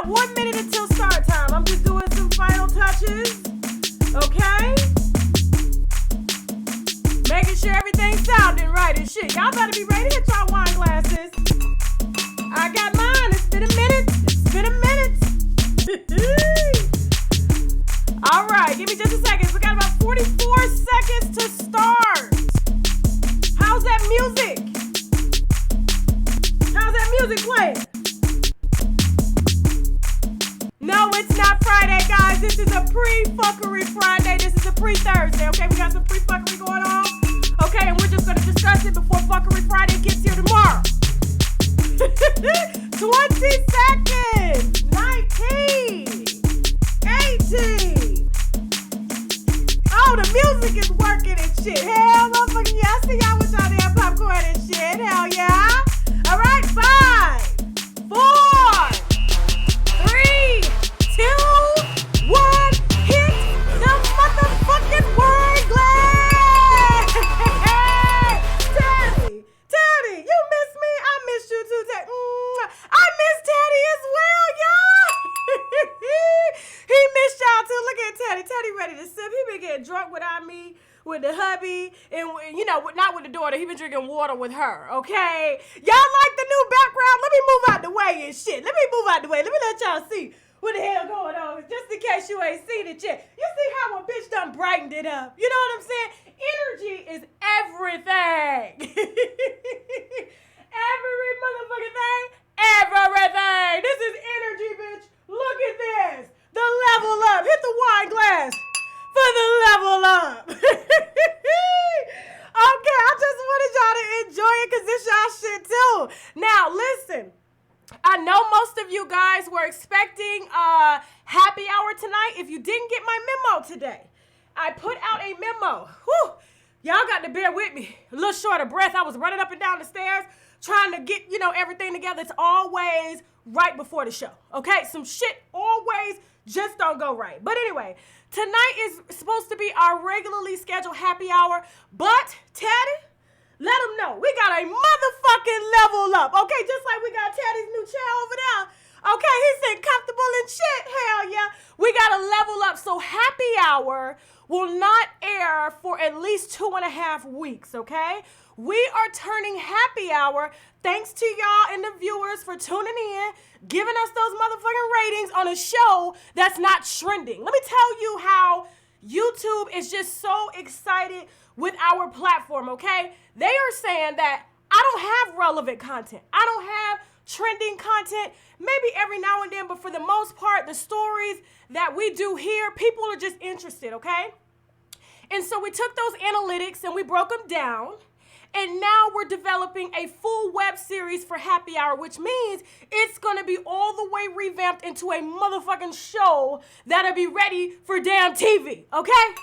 1 minute until start time. I'm just doing some final touches. Okay? Making sure everything's sounding right and shit. Y'all better be ready to hit y'all wine glasses. I got mine. It's been a minute. All right, give me just a second. We got about 44 seconds to start. How's that music? How's that music playing? No, it's not Friday, guys. This is a pre-fuckery Friday. This is a pre-Thursday, okay? We got some pre-fuckery going on. Okay, and we're just going to discuss it before Fuckery Friday gets here tomorrow. 20 seconds. 19. 18. Oh, the music is working and shit. Hell, motherfucker, yeah. I see y'all with y'all damn popcorn and shit. Hell yeah. All right, 5, 4, 3, 2, 1. Hit the motherfucking wine glass. Teddy, you miss me? I miss you too, Teddy. I miss Teddy as well, y'all. He missed y'all too. Look at Teddy. Teddy ready to sip. He been getting drunk without me, with the hubby, and not with the daughter. He been drinking water with her, okay? Y'all like the new background? Let me move out the way and shit. Let me move out the way. Let me let y'all see what the hell going on, just in case you ain't seen it yet. You see how a bitch done brightened it up? You know what I'm saying? Energy is everything. Every motherfucking thing. Everything. This is energy, bitch. Look at this. The level up. Hit the wine glass for the level up. Okay, I just wanted y'all to enjoy it because this y'all shit too. Now, listen. I know most of you guys were expecting a happy hour tonight. If you didn't get my memo today, I put out a memo. Whew. Y'all got to bear with me. A little short of breath. I was running up and down the stairs trying to get, everything together. It's always right before the show, okay? Some shit always just don't go right. But anyway, tonight is supposed to be our regularly scheduled happy hour, but Teddy, let them know we got a motherfucking level up, okay? Just like we got Teddy's new chair over there, okay? He's sitting comfortable and shit, hell yeah. We got to level up, so happy hour will not air for at least 2.5 weeks, okay? We are turning happy hour, thanks to y'all and the viewers for tuning in, giving us those motherfucking ratings on a show that's not trending. Let me tell you how YouTube is just so excited with our platform, okay? They are saying that I don't have relevant content. I don't have trending content, maybe every now and then, but for the most part, the stories that we do here, people are just interested, okay? And so we took those analytics and we broke them down. And now we're developing a full web series for happy hour, which means it's going to be all the way revamped into a motherfucking show that'll be ready for damn TV, okay?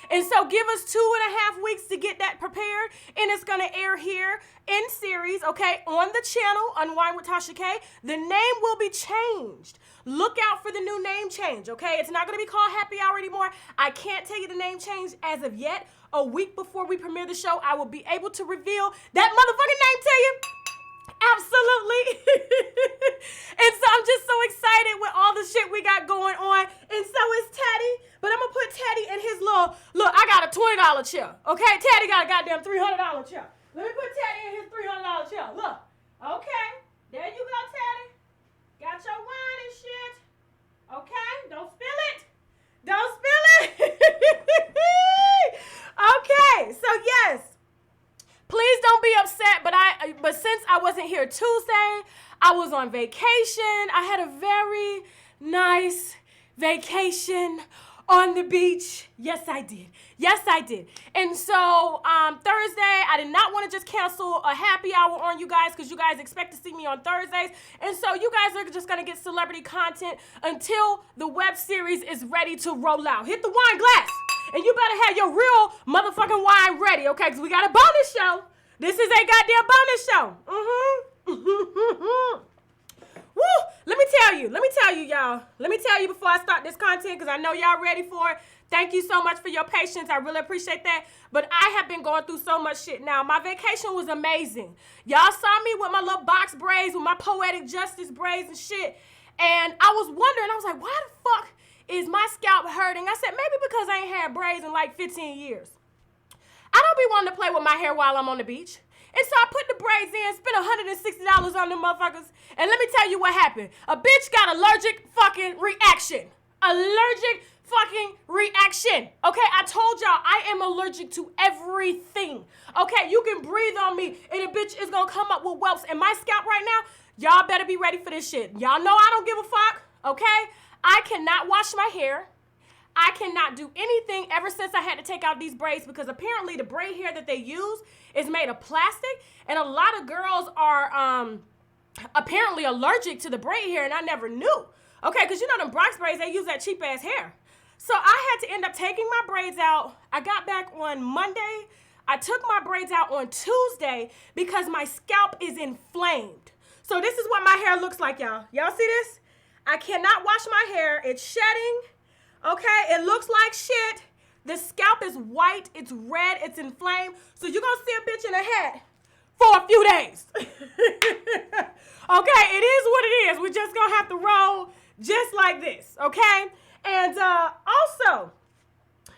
And so give us 2.5 weeks to get that prepared, and it's going to air here in series, okay, on the channel, Unwind with Tashak. The name will be changed. Look out for the new name change, okay? It's not going to be called Happy Hour anymore. I can't tell you the name change as of yet. A week before we premiere the show, I will be able to reveal that motherfucking name to you. Absolutely. And so I'm just so excited with all the shit we got going on. And so is Teddy. But I'm going to put Teddy in his look, I got a $20 chair. Okay? Teddy got a goddamn $300 chair. Let me put Teddy in his $300 chair. Look. Okay. There you go, Teddy. Got your wine and shit. Okay? Don't spill it. Don't spill it. Okay. So, yes. Please don't be upset, but since I wasn't here Tuesday, I was on vacation. I had a very nice vacation on the beach. Yes, I did. Yes, I did. And so Thursday, I did not want to just cancel a happy hour on you guys because you guys expect to see me on Thursdays. And so you guys are just going to get celebrity content until the web series is ready to roll out. Hit the wine glass. And you better have your real motherfucking wine ready, okay? Because we got a bonus show. This is a goddamn bonus show. Woo! Let me tell you, y'all. Let me tell you before I start this content, because I know y'all ready for it. Thank you so much for your patience. I really appreciate that. But I have been going through so much shit now. My vacation was amazing. Y'all saw me with my little box braids, with my poetic justice braids and shit. And I was wondering, I was like, why the fuck is my scalp hurting? I said, maybe because I ain't had braids in like 15 years. I don't be wanting to play with my hair while I'm on the beach. And so I put the braids in, spent $160 on them motherfuckers. And let me tell you what happened. A bitch got allergic fucking reaction. Allergic fucking reaction. Okay, I told y'all I am allergic to everything. Okay, you can breathe on me and a bitch is gonna come up with whelps. And my scalp right now, y'all better be ready for this shit. Y'all know I don't give a fuck, okay? I cannot wash my hair. I cannot do anything ever since I had to take out these braids because apparently the braid hair that they use is made of plastic and a lot of girls are apparently allergic to the braid hair and I never knew. Okay, because you know them Bronx braids, they use that cheap ass hair. So I had to end up taking my braids out. I got back on Monday. I took my braids out on Tuesday because my scalp is inflamed. So this is what my hair looks like, y'all. Y'all see this? I cannot wash my hair. It's shedding. Okay, it looks like shit. The scalp is white, it's red, it's inflamed. So you're gonna see a bitch in a hat for a few days. Okay, it is what it is. We're just gonna have to roll just like this, okay? And also,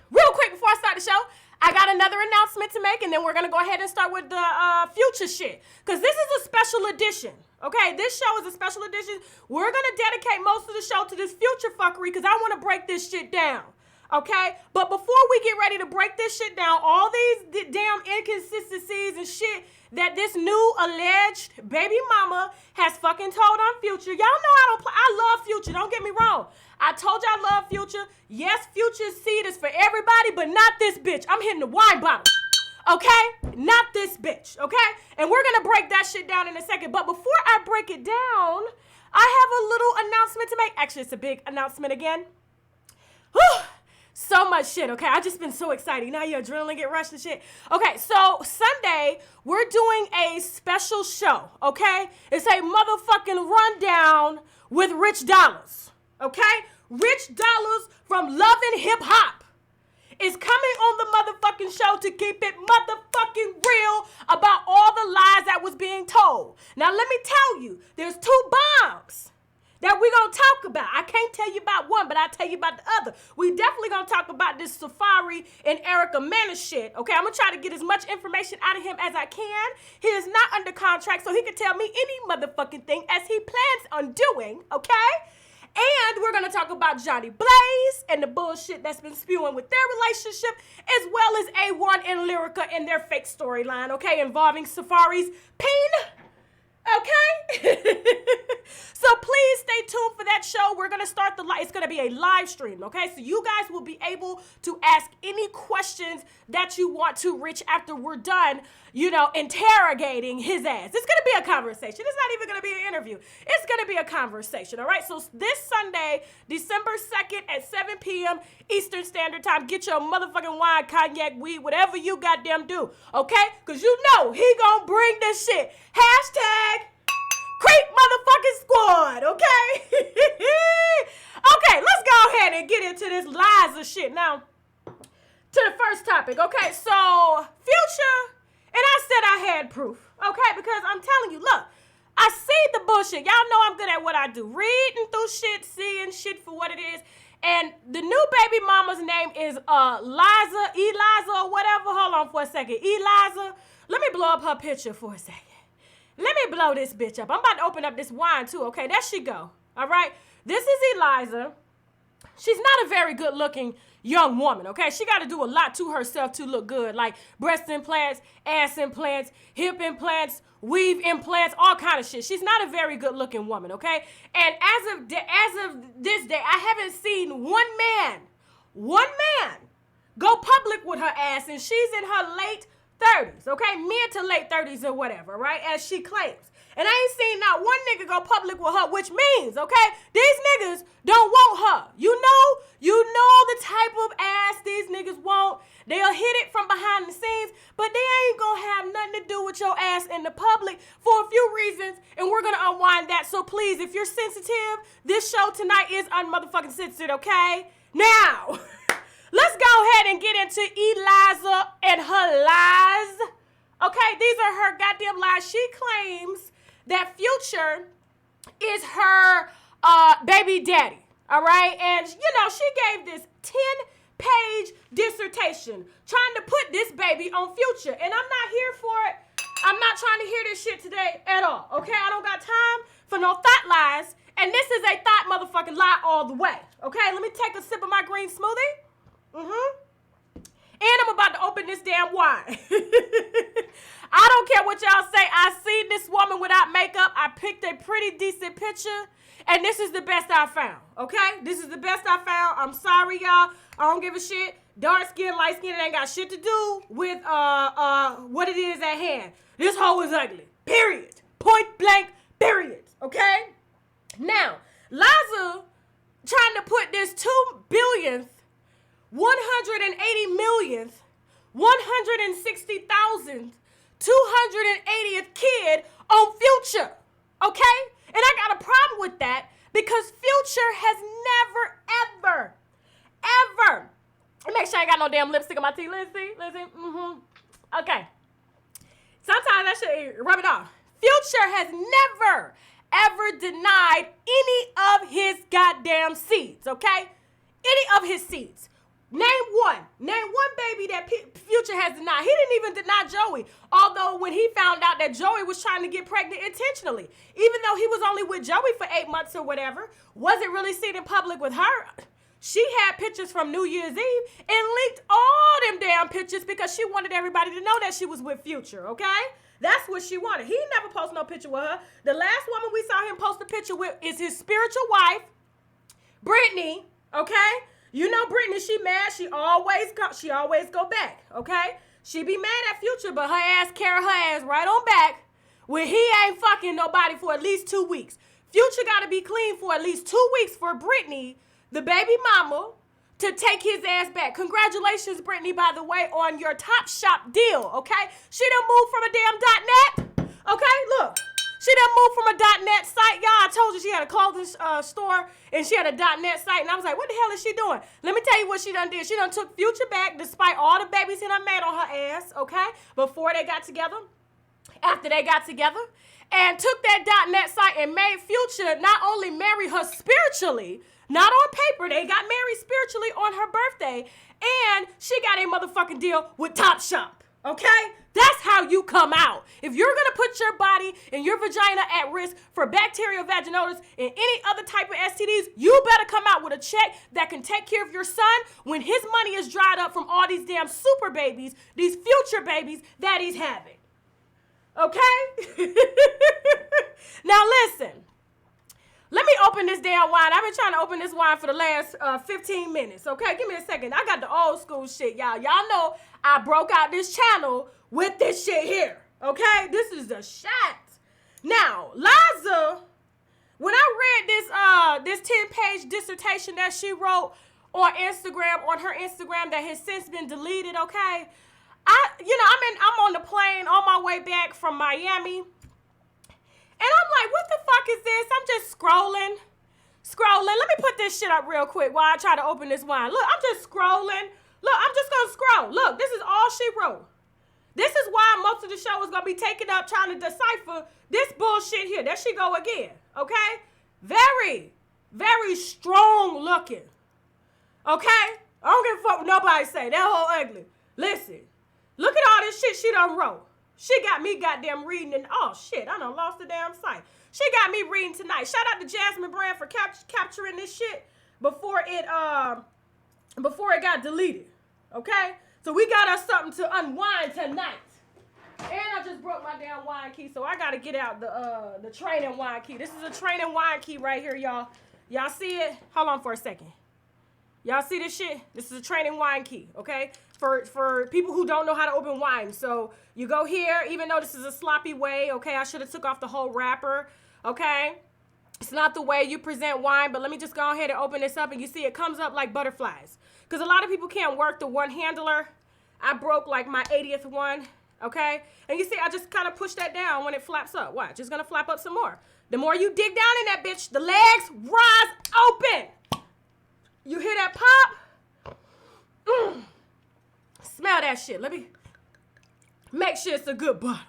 real quick before I start the show, I got another announcement to make, and then we're gonna go ahead and start with the future shit. Because this is a special edition. Okay, this show is a special edition. We're gonna dedicate most of the show to this future fuckery because I want to break this shit down. Okay, but before we get ready to break this shit down, all these damn inconsistencies and shit that this new alleged baby mama has fucking told on Future. Y'all know I don't play. I love Future. Don't get me wrong. I told you I love Future. Yes, Future's seed is for everybody, but not this bitch. I'm hitting the wine bottle. Okay? Not this bitch, okay? And we're gonna break that shit down in a second. But before I break it down, I have a little announcement to make. Actually, it's a big announcement again. Whew. So much shit, okay? I just been so excited. Now your adrenaline get rushed and shit. Okay, so Sunday, we're doing a special show, okay? It's a motherfucking rundown with Rich Dollars, okay? Rich Dollars from Love and Hip Hop is coming on the motherfucking show to keep it motherfucking real about all the lies that was being told. Now, let me tell you, there's two bombs that we're going to talk about. I can't tell you about one, but I'll tell you about the other. We definitely going to talk about this Safari and Erica Mena shit, okay? I'm going to try to get as much information out of him as I can. He is not under contract, so he can tell me any motherfucking thing as he plans on doing, okay? And we're going to talk about Johnny Blaze and the bullshit that's been spewing with their relationship, as well as A1 and Lyrica and their fake storyline, okay, involving Safari's peen. Okay? So please stay tuned for that show. We're going to start it's going to be a live stream, okay? So you guys will be able to ask any questions that you want to Rich after we're done, you know, interrogating his ass. It's going to be a conversation. It's not even going to be an interview. It's going to be a conversation, all right? So this Sunday, December 2nd at 7 p.m. Eastern Standard Time, get your motherfucking wine, cognac, weed, whatever you goddamn do, okay? Because you know he going to bring this shit. Hashtag Creep motherfucking squad, okay? Okay, let's go ahead and get into this lies of shit. Now, to the first topic, okay? So, Future, and I said I had proof, okay? Because I'm telling you, look, I see the bullshit. Y'all know I'm good at what I do. Reading through shit, seeing shit for what it is. And the new baby mama's name is Eliza, or whatever. Hold on for a second. Eliza. Let me blow up her picture for a second. Let me blow this bitch up. I'm about to open up this wine too, okay? There she go, all right? This is Eliza. She's not a very good-looking young woman, okay? She got to do a lot to herself to look good, like breast implants, ass implants, hip implants, weave implants, all kind of shit. She's not a very good-looking woman, okay? And as of this day, I haven't seen one man go public with her ass, and she's in her late 30s, okay? Mid to late 30s or whatever, right? As she claims. And I ain't seen not one nigga go public with her, which means, okay, these niggas don't want her. You know the type of ass these niggas want. They'll hit it from behind the scenes, but they ain't gonna have nothing to do with your ass in the public for a few reasons, and we're gonna unwind that. So please, if you're sensitive, this show tonight is unmotherfucking censored, okay? Now, let's go ahead and get into Eliza and her lies. Okay, these are her goddamn lies. She claims that Future is her baby daddy. All right. And, you know, she gave this 10-page dissertation trying to put this baby on Future. And I'm not here for it. I'm not trying to hear this shit today at all. Okay. I don't got time for no thought lies. And this is a thought motherfucking lie all the way. Okay. Let me take a sip of my green smoothie. And I'm about to open this damn wine. I don't care what y'all say. I seen this woman without makeup. I picked a pretty decent picture. And this is the best I found. Okay? This is the best I found. I'm sorry, y'all. I don't give a shit. Dark skin, light skin, it ain't got shit to do with what it is at hand. This hoe is ugly. Period. Point blank, period. Okay? Now, Liza trying to put this 2 billionth 180 millionth, 160,000, 280th kid on Future, okay? And I got a problem with that because Future has never, ever, make sure I ain't got no damn lipstick on my teeth. Lizzie, okay. Sometimes I should rub it off. Future has never, ever denied any of his goddamn seeds, okay? Any of his seeds. Name one baby that Future has denied. He didn't even deny Joey. Although when he found out that Joey was trying to get pregnant intentionally, even though he was only with Joey for 8 months or whatever, wasn't really seen in public with her. She had pictures from New Year's Eve and leaked all them damn pictures because she wanted everybody to know that she was with Future, okay? That's what she wanted. He never posted no picture with her. The last woman we saw him post a picture with is his spiritual wife, Brittany, okay? You know Brittany, she mad. She always go back, okay? She be mad at Future, but her ass carry her ass right on back when he ain't fucking nobody for at least 2 weeks. Future got to be clean for at least 2 weeks for Brittany, the baby mama, to take his ass back. Congratulations, Brittany, by the way, on your Tashak deal, okay? She done moved from a damn .net, okay? Look. She done moved from a .net site. Y'all, I told you she had a clothing store and she had a .net site. And I was like, what the hell is she doing? Let me tell you what she done did. She done took Future back despite all the babies he done made on her ass, okay? Before they got together, after they got together, and took that .net site and made Future not only marry her spiritually, not on paper, they got married spiritually on her birthday, and she got a motherfucking deal with Tashak. Okay? That's how you come out. If you're going to put your body and your vagina at risk for bacterial vaginosis and any other type of STDs, you better come out with a check that can take care of your son when his money is dried up from all these damn super babies, these future babies that he's having. Okay? Now listen. Let me open this damn wine. I've been trying to open this wine for the last 15 minutes, okay? Give me a second. I got the old school shit, y'all. Y'all know I broke out this channel with this shit here, okay? This is the shot. Now, Liza, when I read this 10-page dissertation that she wrote on Instagram, on her Instagram that has since been deleted, okay? I'm on the plane on my way back from Miami. And I'm like, what the fuck is this? I'm just scrolling. Let me put this shit up real quick while I try to open this wine. Look, I'm just scrolling. Look, I'm just going to scroll. Look, this is all she wrote. This is why most of the show is going to be taken up trying to decipher this bullshit here. There she go again, okay? Very, very strong looking, okay? I don't give a fuck what nobody say. That whole ugly. Listen, look at all this shit she done wrote. She got me goddamn reading and, oh shit, I done lost the damn site. She got me reading tonight. Shout out to Jasmine Brand for capturing this shit before it got deleted, okay? So we got us something to unwind tonight. And I just broke my damn wine key, so I got to get out the training wine key. This is a training wine key right here, y'all. Y'all see it? Hold on for a second. Y'all see this shit? This is a training wine key, okay? For people who don't know how to open wine. So you go here, even though this is a sloppy way, okay? I should have took off the whole wrapper, okay? It's not the way you present wine, but let me just go ahead and open this up, and you see it comes up like butterflies. Because a lot of people can't work the one handler. I broke like my 80th one, okay? And you see, I just kind of push that down when it flaps up. Watch, it's going to flap up some more. The more you dig down in that bitch, the legs rise open. You hear that pop? Smell that shit. Let me make sure it's a good bottle.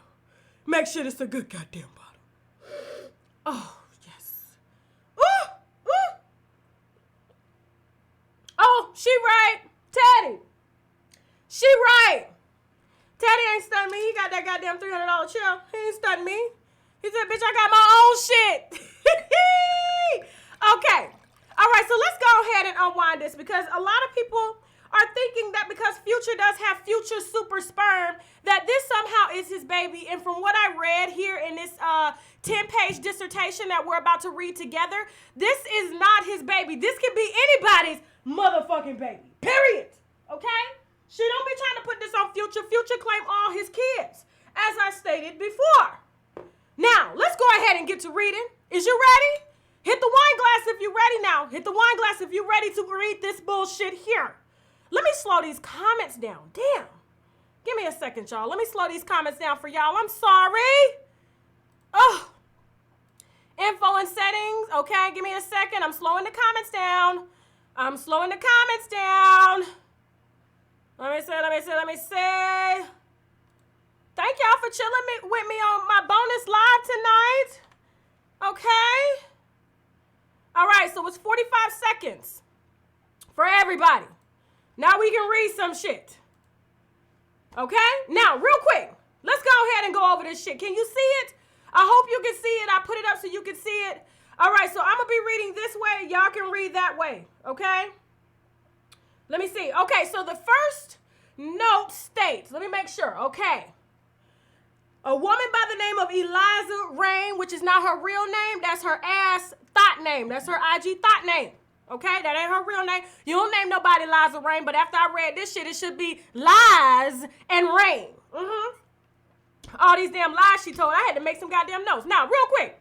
Make sure it's a good goddamn bottle. Oh, yes. Ooh, she right. Teddy. She right. Teddy ain't stunned me. He got that goddamn $300 chill. He ain't stunned me. He said, bitch, I got my own shit. Okay. All right, so let's go ahead and unwind this because a lot of people are thinking that because Future does have Future super sperm, that this somehow is his baby. And from what I read here in this 10-page dissertation that we're about to read together, this is not his baby. This could be anybody's motherfucking baby, period. Okay? She don't be trying to put this on Future. Future claim all his kids, as I stated before. Now, let's go ahead and get to reading. Is you ready? Hit the wine glass if you're ready now. Hit the wine glass if you're ready to read this bullshit here. Let me slow these comments down. Damn. Give me a second, y'all. Let me slow these comments down for y'all. I'm sorry. Oh. Info and settings. Okay, give me a second. I'm slowing the comments down. I'm slowing the comments down. Let me see. Thank y'all for chilling with me on my bonus live tonight. Okay. All right, so it's 45 seconds for everybody. Now we can read some shit. Okay? Now, real quick, let's go ahead and go over this shit. Can you see it? I hope you can see it. I put it up so you can see it. All right, so I'm going to be reading this way. Y'all can read that way. Okay? Let me see. Okay, so the first note states, let me make sure. Okay. A woman by the name of Eliza Rain, which is not her real name. That's her ass thought name. That's her IG thought name. Okay, that ain't her real name. You don't name nobody Liza Rain, but after I read this shit, it should be Lies and Rain. All these damn lies she told, I had to make some goddamn notes. Now, real quick.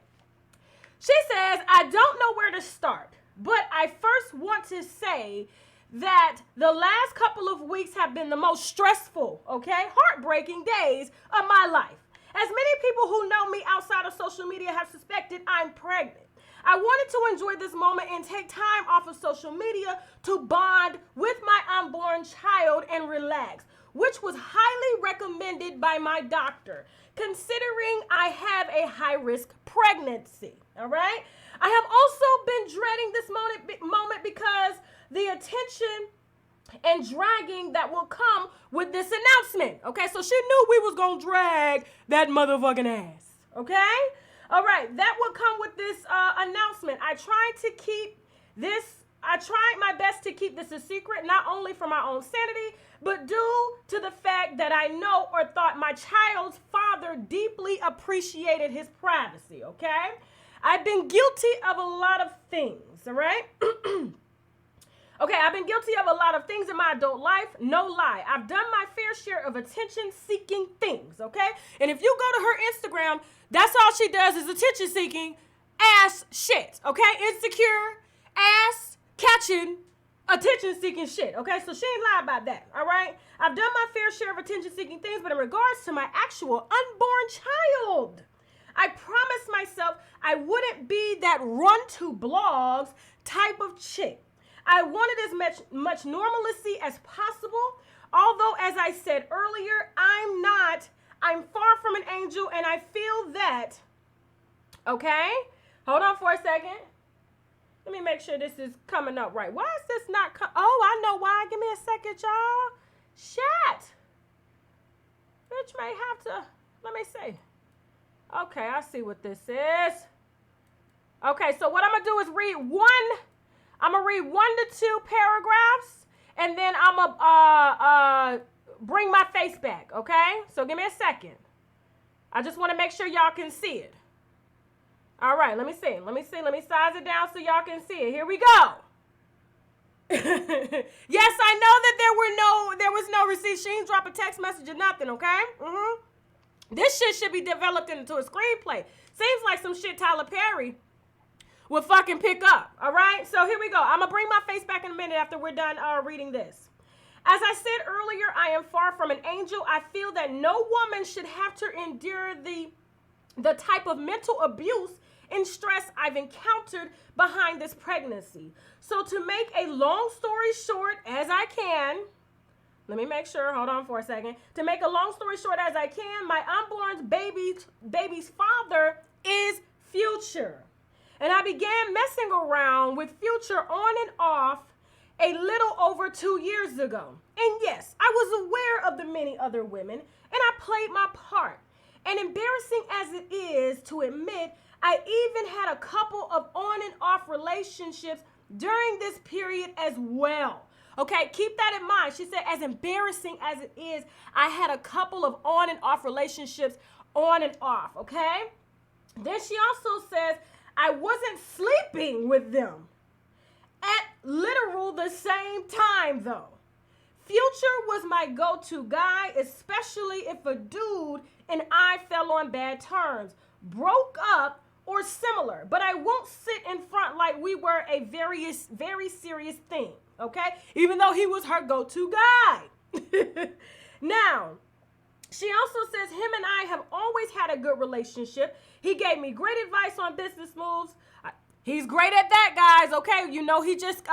She says, I don't know where to start, but I first want to say that the last couple of weeks have been the most stressful, okay, heartbreaking days of my life. As many people who know me outside of social media have suspected I'm pregnant. I wanted to enjoy this moment and take time off of social media to bond with my unborn child and relax, which was highly recommended by my doctor, considering I have a high-risk pregnancy, all right? I have also been dreading this moment because the attention and dragging that will come with this announcement, okay? So she knew we was gonna drag that motherfucking ass, okay? All right, that would come with this announcement. I tried my best to keep this a secret, not only for my own sanity, but due to the fact that I know or thought my child's father deeply appreciated his privacy, okay? I've been guilty of a lot of things, all right? Okay, I've been guilty of a lot of things in my adult life. No lie. I've done my fair share of attention-seeking things, okay? And if you go to her Instagram, that's all she does is attention-seeking ass shit, okay? Insecure, ass catching, attention-seeking shit, okay? So she ain't lie about that, all right? I've done my fair share of attention-seeking things, but in regards to my actual unborn child, I promised myself I wouldn't be that run-to-blogs type of chick. I wanted as much normalcy as possible, although, as I said earlier, I'm far from an angel, and I feel that, okay? Hold on for a second. Let me make sure this is coming up right. Why is this not oh, I know why. Give me a second, y'all. Shit. Bitch may have to, let me see. Okay, I see what this is. Okay, so what I'm going to do is I'm going to read 1 to 2 paragraphs, and then I'm going to bring my face back, okay? So give me a second. I just want to make sure y'all can see it. All right, let me see. Let me size it down so y'all can see it. Here we go. Yes, I know that there was no receipt. She didn't drop a text message or nothing, okay? This shit should be developed into a screenplay. Seems like some shit Tyler Perry will fucking pick up, all right? So here we go. I'm going to bring my face back in a minute after we're done reading this. As I said earlier, I am far from an angel. I feel that no woman should have to endure the type of mental abuse and stress I've encountered behind this pregnancy. So to make a long story short as I can, let me make sure, hold on for a second. To make a long story short as I can, my unborn baby's father is Future. And I began messing around with Future on and off a little over 2 years ago. And yes, I was aware of the many other women, and I played my part. And embarrassing as it is to admit, I even had a couple of on and off relationships during this period as well. Okay, keep that in mind. She said, as embarrassing as it is, I had a couple of on and off relationships, on and off, okay? Then she also says, I wasn't sleeping with them at literal the same time, though. Future was my go-to guy, especially if a dude and I fell on bad terms, broke up, or similar. But I won't sit in front like we were a very serious thing, okay? Even though he was her go-to guy. Now, she also says him and I have always had a good relationship. He gave me great advice on business moves. He's great at that, guys, okay? You know, he just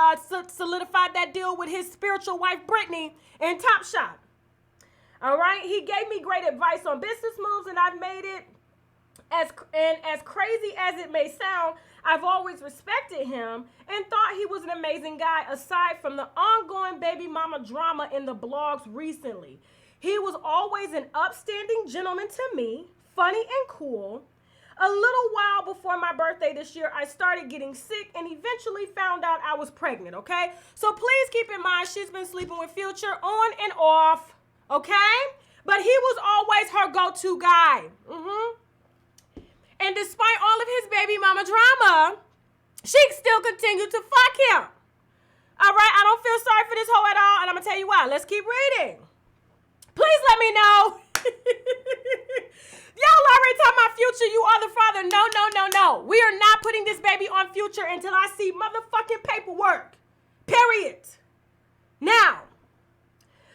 solidified that deal with his spiritual wife, Brittany, in Tashak. All right? He gave me great advice on business moves, and I've made it, as crazy as it may sound, I've always respected him and thought he was an amazing guy, aside from the ongoing baby mama drama in the blogs recently. He was always an upstanding gentleman to me, funny and cool. A little while before my birthday this year, I started getting sick and eventually found out I was pregnant, okay? So please keep in mind, she's been sleeping with Future on and off, okay? But he was always her go-to guy. And despite all of his baby mama drama, she still continued to fuck him. All right, I don't feel sorry for this hoe at all, and I'm going to tell you why. Let's keep reading. Please let me know. Y'all already talking about Future, you are the father. No. We are not putting this baby on Future until I see motherfucking paperwork. Period. Now,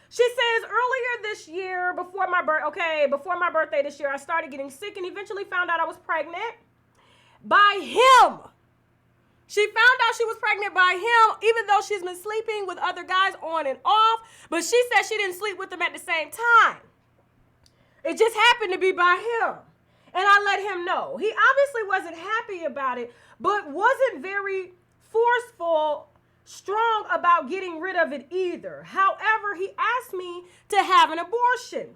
she says earlier this year, before my birthday this year, I started getting sick and eventually found out I was pregnant by him. She found out she was pregnant by him, even though she's been sleeping with other guys on and off, but she said she didn't sleep with them at the same time. It just happened to be by him. And I let him know. He obviously wasn't happy about it, but wasn't very forceful, strong about getting rid of it either. However, he asked me to have an abortion.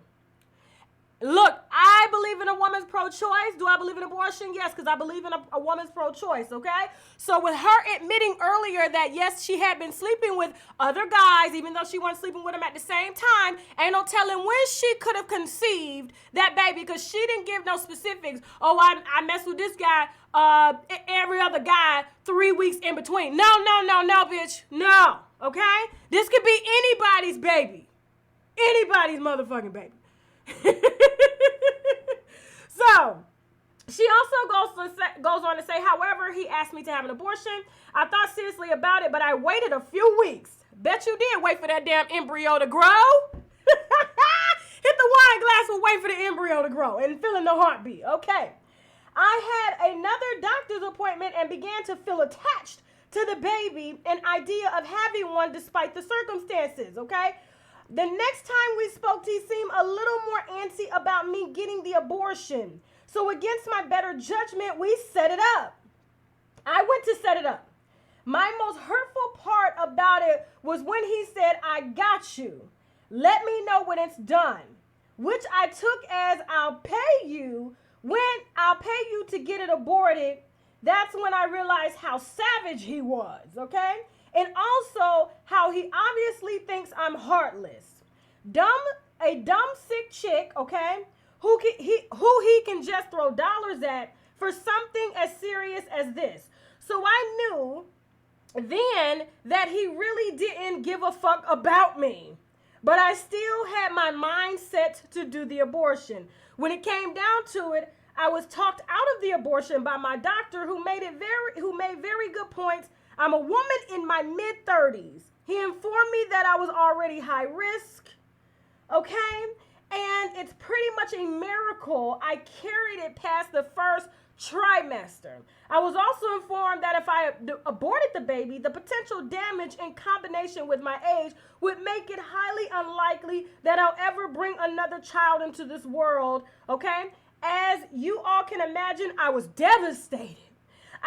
Look, I believe in a woman's pro-choice. Do I believe in abortion? Yes, because I believe in a woman's pro-choice, okay? So with her admitting earlier that, yes, she had been sleeping with other guys, even though she wasn't sleeping with them at the same time, ain't no telling when she could have conceived that baby, because she didn't give no specifics. Oh, I messed with this guy, every other guy, 3 weeks in between. No, bitch. No, okay? This could be anybody's baby. Anybody's motherfucking baby. So, she also goes on to say, however, he asked me to have an abortion. I thought seriously about it, but I waited a few weeks. Bet you did wait for that damn embryo to grow. Hit the wine glass and wait for the embryo to grow and feeling the heartbeat. Okay. I had another doctor's appointment and began to feel attached to the baby, an idea of having one despite the circumstances, okay? The next time we spoke, he seemed a little more antsy about me getting the abortion. So against my better judgment, we set it up. I went to set it up. My most hurtful part about it was when he said, I got you. Let me know when it's done. Which I took as I'll pay you to get it aborted. That's when I realized how savage he was, okay? And also how he obviously thinks I'm heartless. A dumb sick chick, okay, who he can just throw dollars at for something as serious as this. So I knew then that he really didn't give a fuck about me. But I still had my mind set to do the abortion. When it came down to it, I was talked out of the abortion by my doctor who made very good points. I'm a woman in my mid-30s. He informed me that I was already high risk, okay? And it's pretty much a miracle I carried it past the first trimester. I was also informed that if I aborted the baby, the potential damage in combination with my age would make it highly unlikely that I'll ever bring another child into this world, okay? As you all can imagine, I was devastated.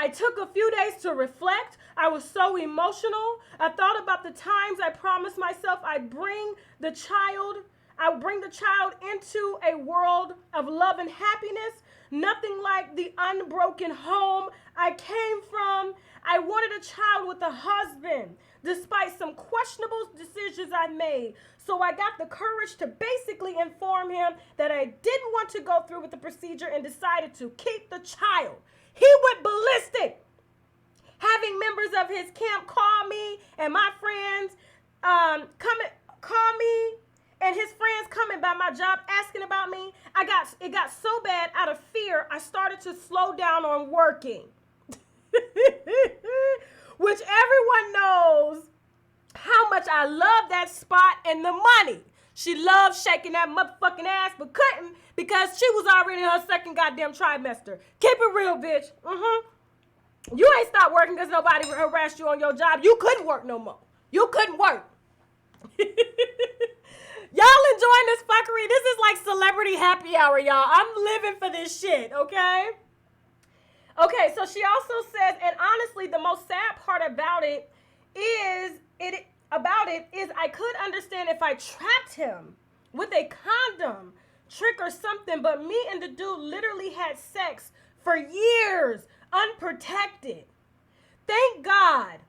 I took a few days to reflect. I was so emotional. I thought about the times I promised myself I'd bring the child into a world of love and happiness. Nothing like the unbroken home I came from. I wanted a child with a husband, despite some questionable decisions I made. So I got the courage to basically inform him that I didn't want to go through with the procedure and decided to keep the child. He went ballistic, having members of his camp call me and my friends call me and his friends coming by my job asking about me. It got so bad, out of fear, I started to slow down on working. Which everyone knows how much I love that spot and the money. She loved shaking that motherfucking ass, but couldn't because she was already in her second goddamn trimester. Keep it real, bitch. You ain't stopped working because nobody harassed you on your job. You couldn't work no more. You couldn't work. Y'all enjoying this fuckery? This is like celebrity happy hour, y'all. I'm living for this shit, okay? Okay, so she also says, and honestly, the most sad part about it is I could understand if I trapped him with a condom trick or something, but me and the dude literally had sex for years, unprotected. Thank God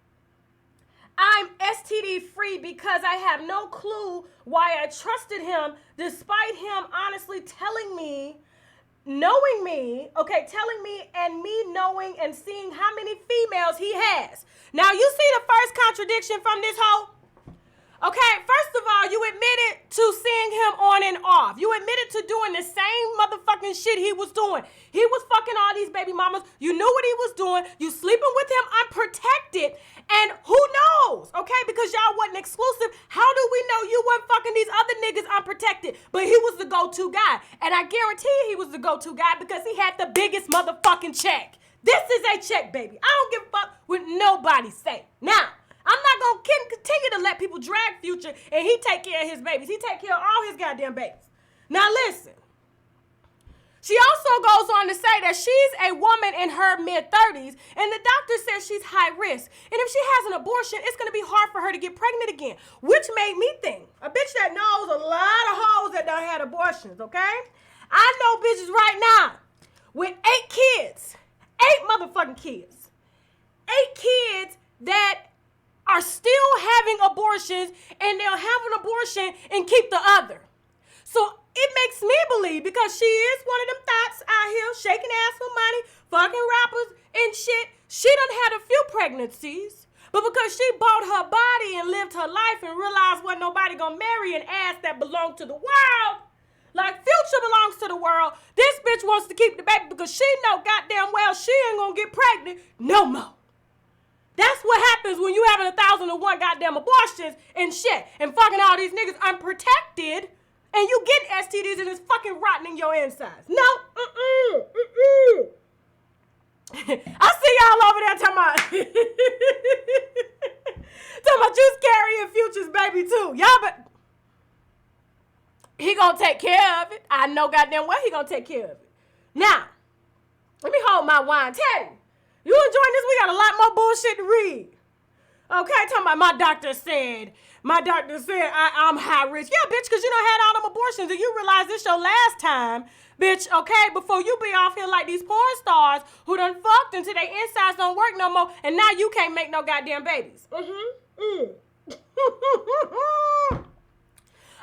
I'm STD free because I have no clue why I trusted him, despite him honestly telling me and me knowing and seeing how many females he has. Now, you see the first contradiction from this hoe? Okay, first of all, you admitted to seeing him on and off. You admitted to doing the same motherfucking shit he was doing. He was fucking all these baby mamas. You knew what he was doing. You sleeping with him unprotected. And who knows, okay? Because y'all wasn't exclusive. How do we know you weren't fucking these other niggas unprotected? But he was the go-to guy. And I guarantee he was the go-to guy because he had the biggest motherfucking check. This is a check, baby. I don't give a fuck what nobody say. Now, I'm not going to continue to let people drag Future and he take care of his babies. He take care of all his goddamn babies. Now listen. She also goes on to say that she's a woman in her mid-30s and the doctor says she's high risk. And if she has an abortion, it's going to be hard for her to get pregnant again. Which made me think, a bitch that knows a lot of hoes that done had abortions, okay? I know bitches right now with 8 kids. 8 motherfucking kids. 8 kids that are still having abortions and they'll have an abortion and keep the other. So it makes me believe, because she is one of them thoughts out here shaking ass for money, fucking rappers and shit. She done had a few pregnancies, but because she bought her body and lived her life and realized wasn't nobody gonna marry an ass that belonged to the world, like Future belongs to the world, this bitch wants to keep the baby because she know goddamn well she ain't gonna get pregnant no more. That's what happens when you having 1,001 goddamn abortions and shit and fucking all these niggas unprotected and you get STDs and it's fucking rotting in your insides. No, I see y'all over there talking about you carrying Future's baby too. Y'all, but he gonna take care of it. I know goddamn well he gonna take care of it. Now, let me hold my wine. Teddy, you enjoying this? We got a lot more bullshit to read. Okay, talking about my doctor said I'm high risk. Yeah, bitch, because you done had all them abortions and you realize this your last time, bitch, okay? Before you be off here like these porn stars who done fucked until their insides don't work no more and now you can't make no goddamn babies.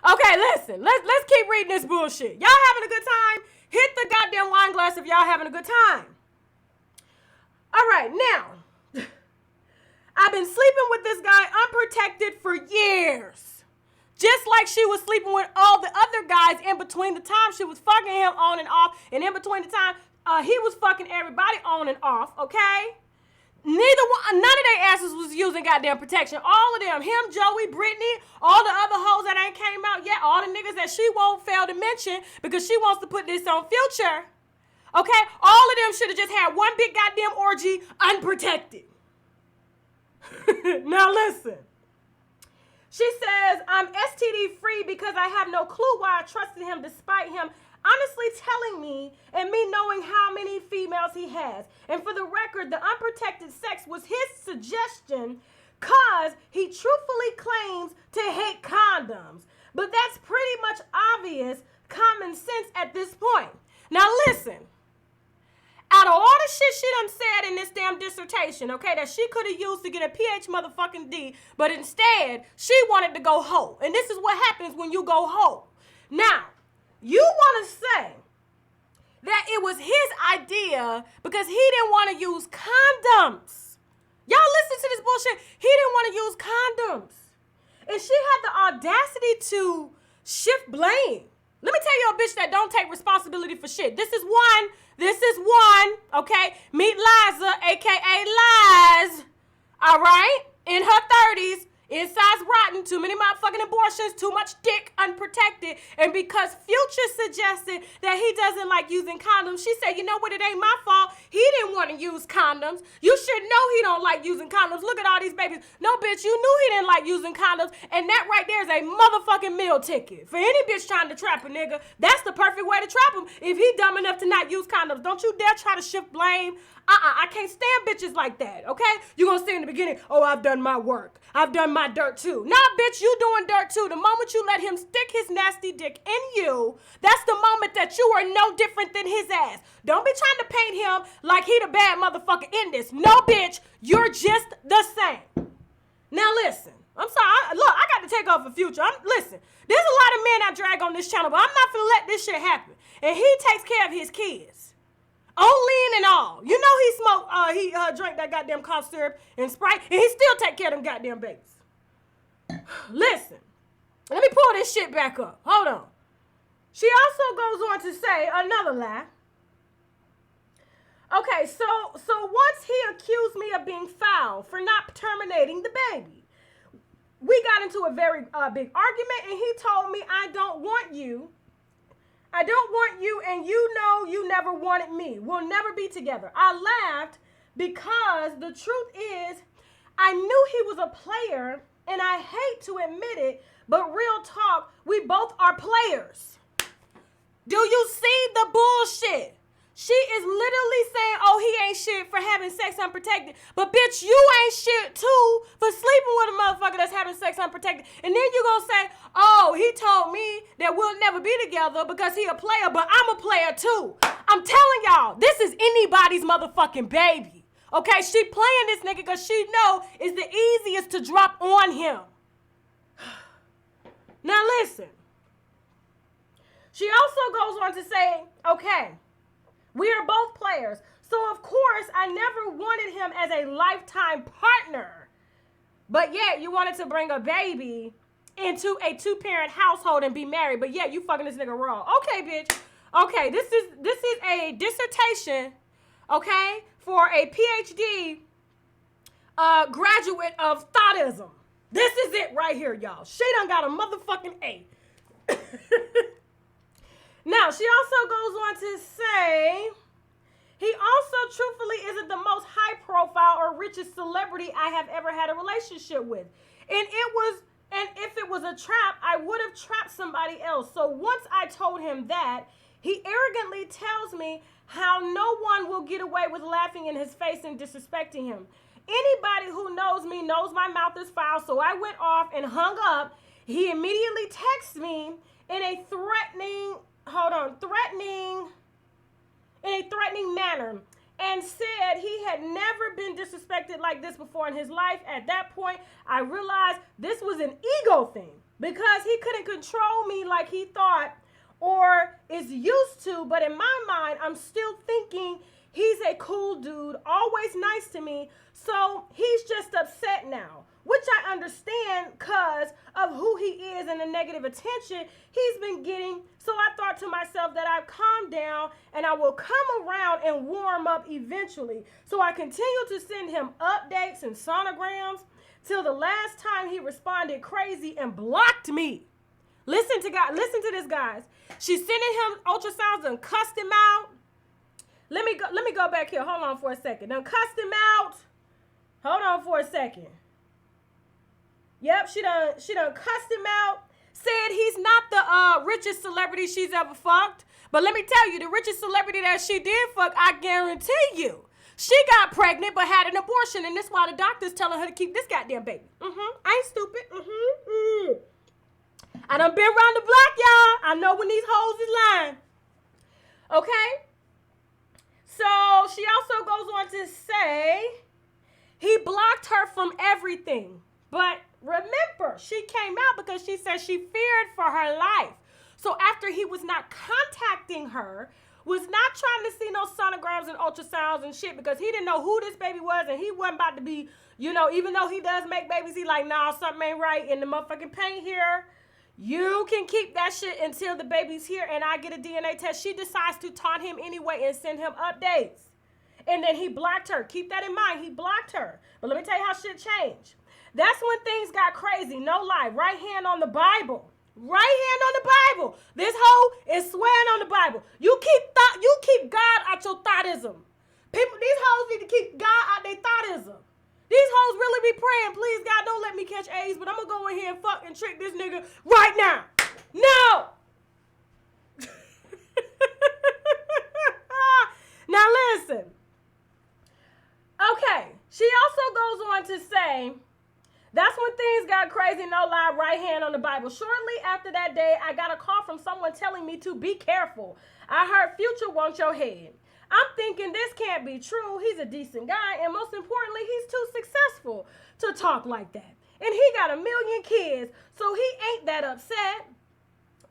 Okay, listen, let's keep reading this bullshit. Y'all having a good time? Hit the goddamn wine glass if y'all having a good time. All right, now, I've been sleeping with this guy unprotected for years. Just like she was sleeping with all the other guys in between the time she was fucking him on and off, and in between the time he was fucking everybody on and off, okay? None of their asses was using goddamn protection. All of them, him, Joey, Brittany, all the other hoes that ain't came out yet, all the niggas that she won't fail to mention because she wants to put this on Future. Okay, all of them should have just had one big goddamn orgy unprotected. Now listen. She says, I'm STD free because I have no clue why I trusted him despite him honestly telling me and me knowing how many females he has. And for the record, the unprotected sex was his suggestion because he truthfully claims to hate condoms. But that's pretty much obvious common sense at this point. Now listen. Out of all the shit she done said in this damn dissertation, okay, that she could have used to get a PH motherfucking D, but instead, she wanted to go whole. And this is what happens when you go whole. Now, you want to say that it was his idea because he didn't want to use condoms. Y'all listen to this bullshit. He didn't want to use condoms. And she had the audacity to shift blame. Let me tell you a bitch that don't take responsibility for shit. This is one, okay? Meet Liza, a.k.a. Liz, all right? In her 30s, inside's rotten, too many motherfucking abortions, too much dick unprotected. And because Future suggested that he doesn't like using condoms, she said, you know what, it ain't my fault. He didn't want to use condoms. You should know he don't like using condoms. Look at all these babies. No, bitch, you knew he didn't like using condoms. And that right there is a motherfucking meal ticket. For any bitch trying to trap a nigga, that's the perfect way to trap him. If he dumb enough to not use condoms, don't you dare try to shift blame. I can't stand bitches like that, okay? You gonna say in the beginning, oh, I've done my work. I've done my dirt too. Nah, bitch, you doing dirt too. The moment you let him stick his nasty dick in you, that's the moment that you are no different than his ass. Don't be trying to paint him like he the bad motherfucker in this. No, bitch, you're just the same. Now listen, I'm sorry. Look, I got to take off a Future. Listen, there's a lot of men I drag on this channel, but I'm not gonna let this shit happen. And he takes care of his kids. On lean and all. You know he drank that goddamn cough syrup and Sprite, and he still take care of them goddamn babies. Listen, let me pull this shit back up. Hold on. She also goes on to say another lie. Okay, so once he accused me of being foul for not terminating the baby. We got into a very big argument, and he told me, I don't want you, and you know you never wanted me. We'll never be together. I laughed because the truth is, I knew he was a player, and I hate to admit it, but real talk, we both are players. Do you see the bullshit? She is literally saying, oh, he ain't shit for having sex unprotected. But bitch, you ain't shit too for sleeping with a motherfucker that's having sex unprotected. And then you gonna say, oh, he told me that we'll never be together because he a player, but I'm a player too. I'm telling y'all, this is anybody's motherfucking baby. Okay, she playing this nigga because she know it's the easiest to drop on him. Now listen. She also goes on to say, okay, we are both players. So, of course, I never wanted him as a lifetime partner. But yet, you wanted to bring a baby into a two-parent household and be married. But yet, you fucking this nigga raw. Okay, bitch. Okay, this is a dissertation, okay, for a PhD graduate of thoughtism. This is it right here, y'all. She done got a motherfucking A. Now, she also goes on to say, he also truthfully isn't the most high profile or richest celebrity I have ever had a relationship with. And if it was a trap, I would have trapped somebody else. So once I told him that, he arrogantly tells me how no one will get away with laughing in his face and disrespecting him. Anybody who knows me knows my mouth is foul, so I went off and hung up. He immediately texts me in a threatening manner and said he had never been disrespected like this before in his life. At that point, I realized this was an ego thing because he couldn't control me like he thought or is used to. But in my mind, I'm still thinking he's a cool dude, always nice to me. So he's just upset now, which I understand because of who he is and the negative attention he's been getting. So I thought to myself that I've calmed down and I will come around and warm up eventually. So I continue to send him updates and sonograms till the last time he responded crazy and blocked me. Listen to this, guys. She's sending him ultrasounds and cussed him out. Let me go back here. Hold on for a second. Done cussed him out. Hold on for a second. Yep, she done cussed him out, said he's not the richest celebrity she's ever fucked. But let me tell you, the richest celebrity that she did fuck, I guarantee you, she got pregnant but had an abortion, and that's why the doctor's telling her to keep this goddamn baby. I ain't stupid. I done been around the block, y'all. I know when these hoes is lying. Okay? So she also goes on to say he blocked her from everything. But remember, she came out because she said she feared for her life. So after he was not contacting her, was not trying to see no sonograms and ultrasounds and shit because he didn't know who this baby was and he wasn't about to be, you know, even though he does make babies, he like, nah, something ain't right in the motherfucking paint here. You can keep that shit until the baby's here and I get a DNA test. She decides to taunt him anyway and send him updates. And then he blocked her. Keep that in mind. He blocked her. But let me tell you how shit changed. That's when things got crazy. No lie. Right hand on the Bible. Right hand on the Bible. This hoe is swearing on the Bible. You keep God out your thoughtism. People, these hoes need to keep God out their thoughtism. These hoes really be praying, please God, don't let me catch AIDS, but I'm gonna go in here and fuck and trick this nigga right now. No! Now listen. Okay, she also goes on to say, that's when things got crazy, no lie, right hand on the Bible. Shortly after that day, I got a call from someone telling me to be careful. I heard Future wants your head. I'm thinking this can't be true. He's a decent guy, and most importantly, he's too successful to talk like that. And he got 1 million kids, so he ain't that upset.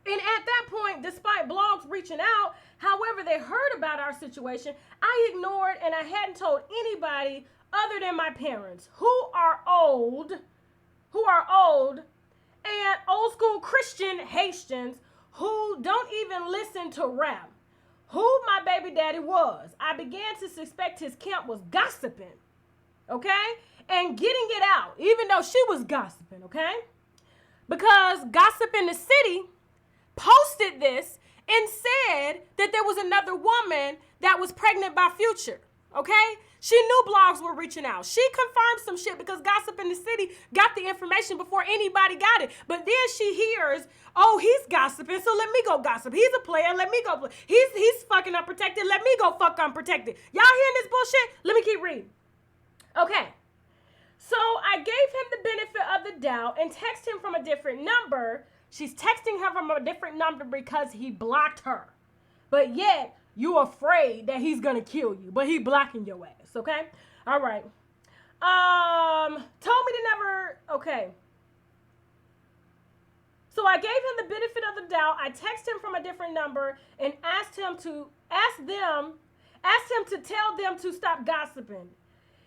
And at that point, despite blogs reaching out, however they heard about our situation, I ignored and I hadn't told anybody other than my parents, who are old, and old school Christian Haitians who don't even listen to rap. Who my baby daddy was. I began to suspect his camp was gossiping, okay? And getting it out, even though she was gossiping, okay? Because Gossip in the City posted this and said that there was another woman that was pregnant by Future, okay? She knew blogs were reaching out. She confirmed some shit because Gossip in the City got the information before anybody got it. But then she hears, oh, he's gossiping, so let me go gossip. He's a player, let me go play. He's fucking unprotected, let me go fuck unprotected. Y'all hearing this bullshit? Let me keep reading. Okay. So I gave him the benefit of the doubt and texted him from a different number. She's texting her from a different number because he blocked her. But yet, you afraid that he's gonna kill you, but he blocking your ass, okay? All right. Told me to never, okay. So I gave him the benefit of the doubt. I texted him from a different number and asked him to tell them to stop gossiping.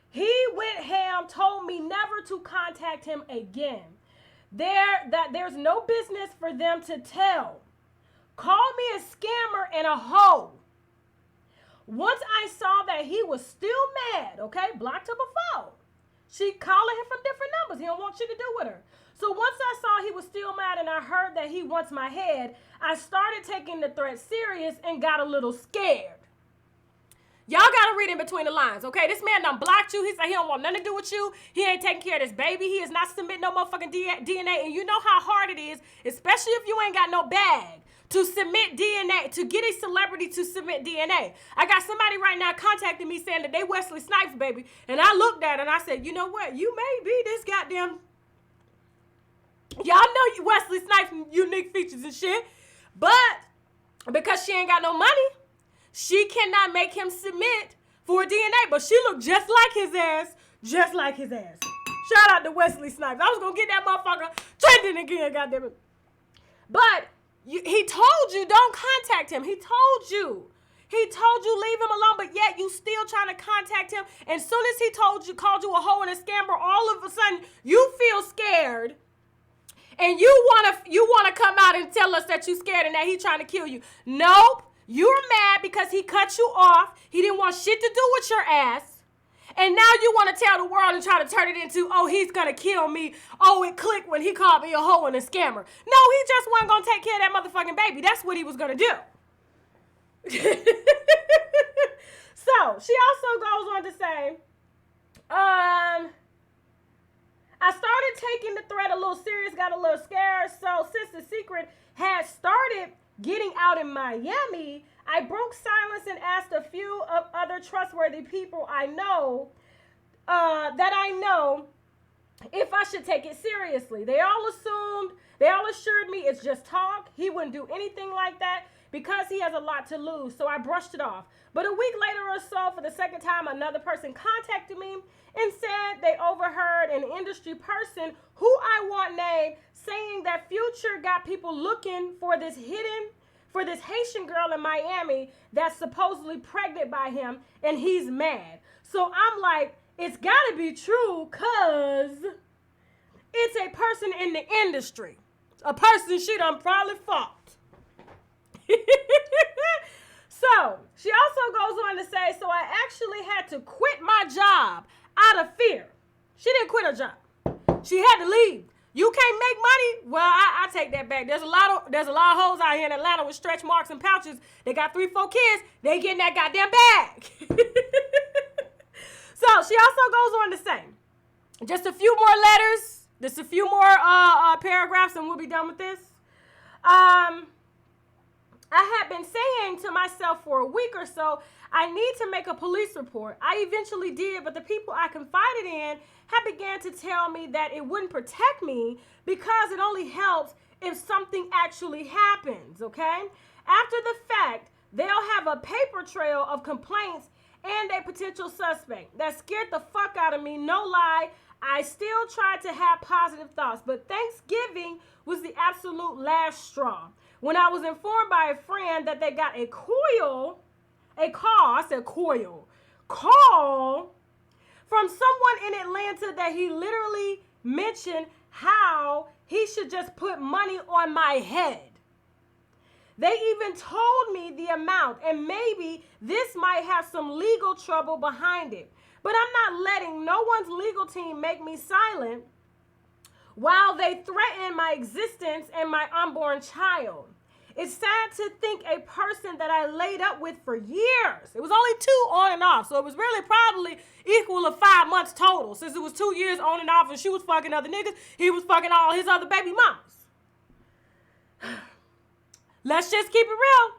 He went ham, told me never to contact him again. There's no business for them to tell. Called me a scammer and a hoe. Once I saw that he was still mad, okay, blocked him before. She calling him from different numbers. He don't want shit to do with her. So once I saw he was still mad and I heard that he wants my head, I started taking the threat serious and got a little scared. Y'all gotta read in between the lines, okay? This man done blocked you. He said he don't want nothing to do with you. He ain't taking care of this baby. He is not submitting no motherfucking DNA. And you know how hard it is, especially if you ain't got no bag, to submit DNA, to get a celebrity to submit DNA. I got somebody right now contacting me saying that they Wesley Snipes, baby. And I looked at it and I said, you know what? You may be this goddamn... Y'all know you Wesley Snipes' unique features and shit. But because she ain't got no money, she cannot make him submit for DNA. But she looked just like his ass. Just like his ass. Shout out to Wesley Snipes. I was going to get that motherfucker trending again, goddammit. But... he told you don't contact him. He told you leave him alone, but yet you still trying to contact him. And soon as he called you a hoe and a scammer, all of a sudden you feel scared. And you wanna come out and tell us that you scared and that he trying to kill you. Nope. You're mad because he cut you off. He didn't want shit to do with your ass. And now you want to tell the world and try to turn it into, oh, he's going to kill me. Oh, it clicked when he called me a hoe and a scammer. No, he just wasn't going to take care of that motherfucking baby. That's what he was going to do. So, she also goes on to say, I started taking the threat a little serious, got a little scared. So since the secret had started getting out in Miami, I broke silence and asked a few of other trustworthy people I know if I should take it seriously. They all assured me it's just talk. He wouldn't do anything like that because he has a lot to lose. So I brushed it off. But a week later or so, for the second time, another person contacted me and said they overheard an industry person who I won't name saying that Future got people looking for this Haitian girl in Miami that's supposedly pregnant by him, and he's mad. So I'm like, it's gotta be true, cause it's a person in the industry. A person she done probably fought. So, she also goes on to say, so I actually had to quit my job out of fear. She didn't quit her job. She had to leave. You can't make money? Well, I take that back. There's a lot of hoes out here in Atlanta with stretch marks and pouches. They got 3-4 kids. They getting that goddamn bag. So she also goes on to say, just a few more letters, just a few more paragraphs, and we'll be done with this. I had been saying to myself for a week or so, I need to make a police report. I eventually did, but the people I confided in had began to tell me that it wouldn't protect me because it only helps if something actually happens, okay? After the fact, they'll have a paper trail of complaints and a potential suspect. That scared the fuck out of me, no lie. I still tried to have positive thoughts, but Thanksgiving was the absolute last straw. When I was informed by a friend that they got a call from someone in Atlanta that he literally mentioned how he should just put money on my head. They even told me the amount, and maybe this might have some legal trouble behind it. But I'm not letting no one's legal team make me silent while they threaten my existence and my unborn child. It's sad to think a person that I laid up with for years. It was only 2 on and off, so it was really probably equal to 5 months total. Since it was 2 years on and off and she was fucking other niggas, he was fucking all his other baby mamas. Let's just keep it real.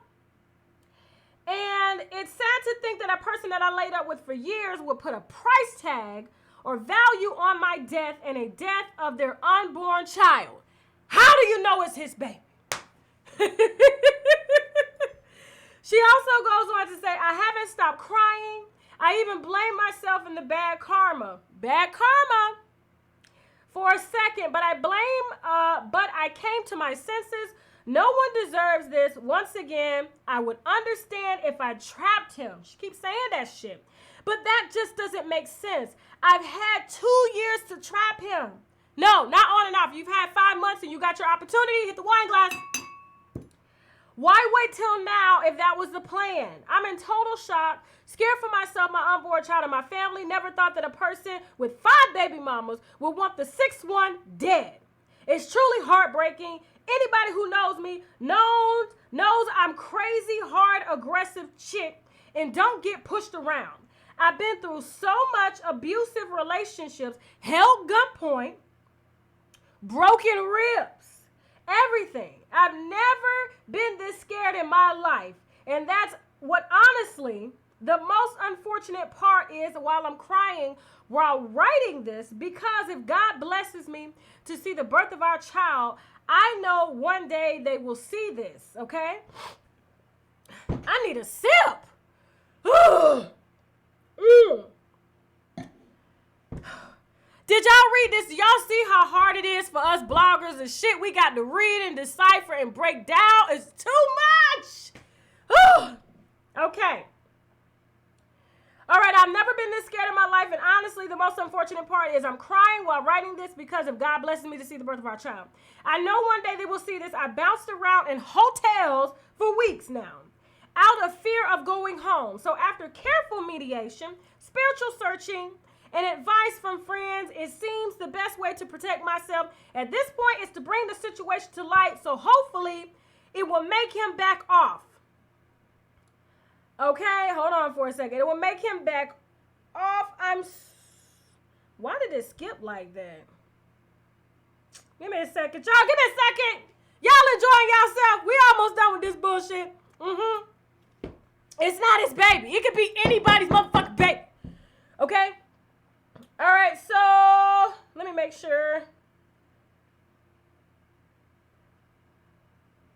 And it's sad to think that a person that I laid up with for years would put a price tag or value on my death and a death of their unborn child. How do you know it's his baby? She also goes on to say, I haven't stopped crying. I even blame myself in the bad karma for a second, but I came to my senses. No one deserves this. Once again, I would understand if I trapped him. She keeps saying that shit. But that just doesn't make sense. I've had 2 years to trap him. No, not on and off. You've had 5 months and you got your opportunity. Hit the wine glass. Why wait till now if that was the plan? I'm in total shock, scared for myself, my unborn child, and my family. Never thought that a person with 5 baby mamas would want the 6th one dead. It's truly heartbreaking. Anybody who knows me knows I'm crazy, hard, aggressive chick and don't get pushed around. I've been through so much abusive relationships, held gunpoint, broken ribs, everything. I've never been this scared in my life. And that's what honestly the most unfortunate part is while I'm crying while writing this, because if God blesses me to see the birth of our child, I know one day they will see this, okay? I need a sip. Did y'all read this? Y'all see how hard it is for us bloggers and shit we got to read and decipher and break down? It's too much. Okay. All right, I've never been this scared in my life, and honestly, the most unfortunate part is I'm crying while writing this because if God blesses me to see the birth of our child. I know one day they will see this. I bounced around in hotels for weeks now, out of fear of going home. So after careful mediation, spiritual searching, and advice from friends, it seems the best way to protect myself at this point is to bring the situation to light, so hopefully it will make him back off. Okay, hold on for a second. It will make him back off. Why did it skip like that? Give me a second, y'all. Give me a second. Y'all enjoying yourself. We almost done with this bullshit. It's not his baby. It could be anybody's motherfucking baby. Okay? All right, so let me make sure.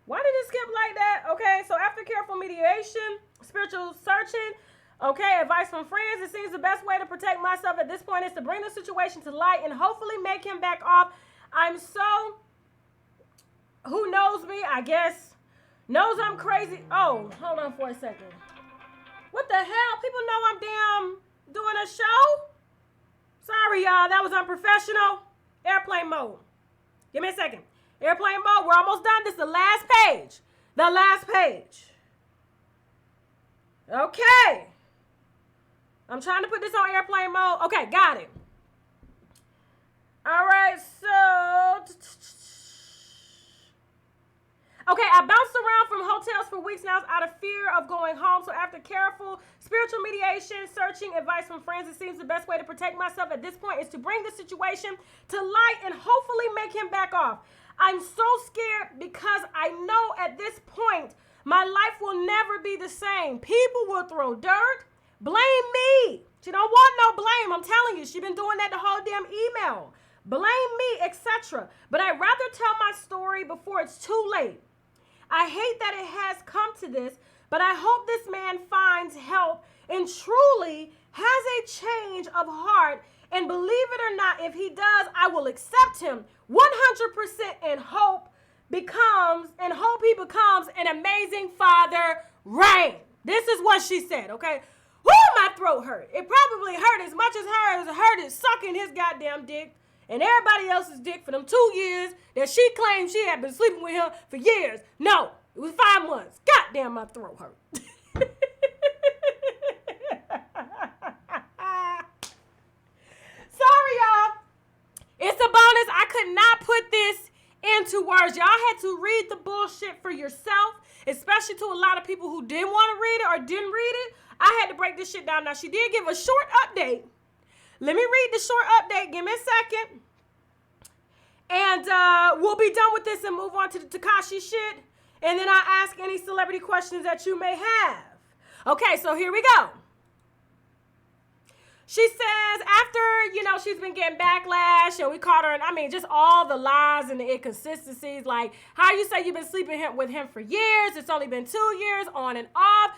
Why did it skip like that? Okay, so after careful mediation, spiritual searching, okay, advice from friends, it seems the best way to protect myself at this point is to bring the situation to light and hopefully make him back off. I'm so, who knows me, I guess, knows I'm crazy. Oh, hold on for a second. What the hell? People know I'm damn doing a show? Sorry, y'all, that was unprofessional. Airplane mode. Give me a second. Airplane mode, we're almost done. This is the last page. The last page. Okay. I'm trying to put this on airplane mode. Okay, got it. All right, so. Okay, I bounced around from hotels for weeks now out of fear of going home. So after careful spiritual mediation, searching advice from friends, it seems the best way to protect myself at this point is to bring the situation to light and hopefully make him back off. I'm so scared because I know at this point my life will never be the same. People will throw dirt, blame me. She don't want no blame. I'm telling you, she been doing that the whole damn email. Blame me, etc. But I'd rather tell my story before it's too late. I hate that it has come to this, but I hope this man finds help and truly has a change of heart. And believe it or not, if he does, I will accept him 100% and hope he becomes an amazing father, Rain. This is what she said, okay? Woo, my throat hurt. It probably hurt as much as hurt as sucking his goddamn dick and everybody else's dick for them 2 years that she claimed she had been sleeping with him for years. No, it was 5 months. Goddamn, my throat hurt. Sorry, y'all. It's a bonus. I could not put this into words. Y'all had to read the bullshit for yourself, especially to a lot of people who didn't want to read it or didn't read it. I had to break this shit down. Now, she did give a short update. Let me read the short update. Give me a second. And we'll be done with this and move on to the Takashi shit. And then I'll ask any celebrity questions that you may have. Okay, so here we go. She says after, she's been getting backlash and we caught her, and just all the lies and the inconsistencies, like how you say you've been sleeping with him for years. It's only been 2 years on and off.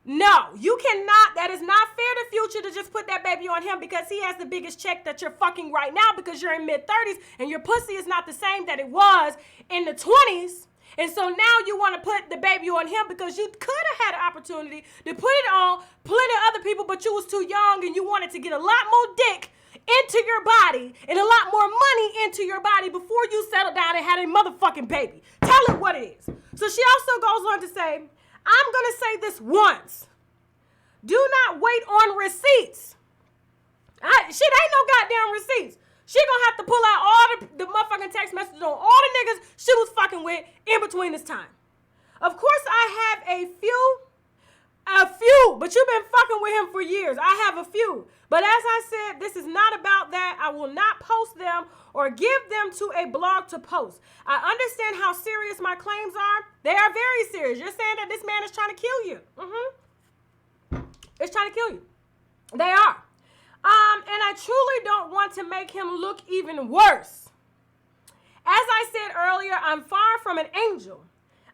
No, you cannot. That is not fair to Future to just put that baby on him because he has the biggest check that you're fucking right now because you're in mid-30s and your pussy is not the same that it was in the 20s. And so now you want to put the baby on him because you could have had an opportunity to put it on plenty of other people, but you was too young and you wanted to get a lot more dick into your body and a lot more money into your body before you settled down and had a motherfucking baby. Tell it what it is. So she also goes on to say, I'm going to say this once. Do not wait on receipts. Shit ain't no goddamn receipts. She gonna have to pull out all the motherfucking text messages on all the niggas she was fucking with in between this time. Of course, I have a few, but you've been fucking with him for years. I have a few. But as I said, this is not about that. I will not post them or give them to a blog to post. I understand how serious my claims are. They are very serious. You're saying that this man is trying to kill you. It's trying to kill you. They are. And I truly don't want to make him look even worse. As I said earlier, I'm far from an angel.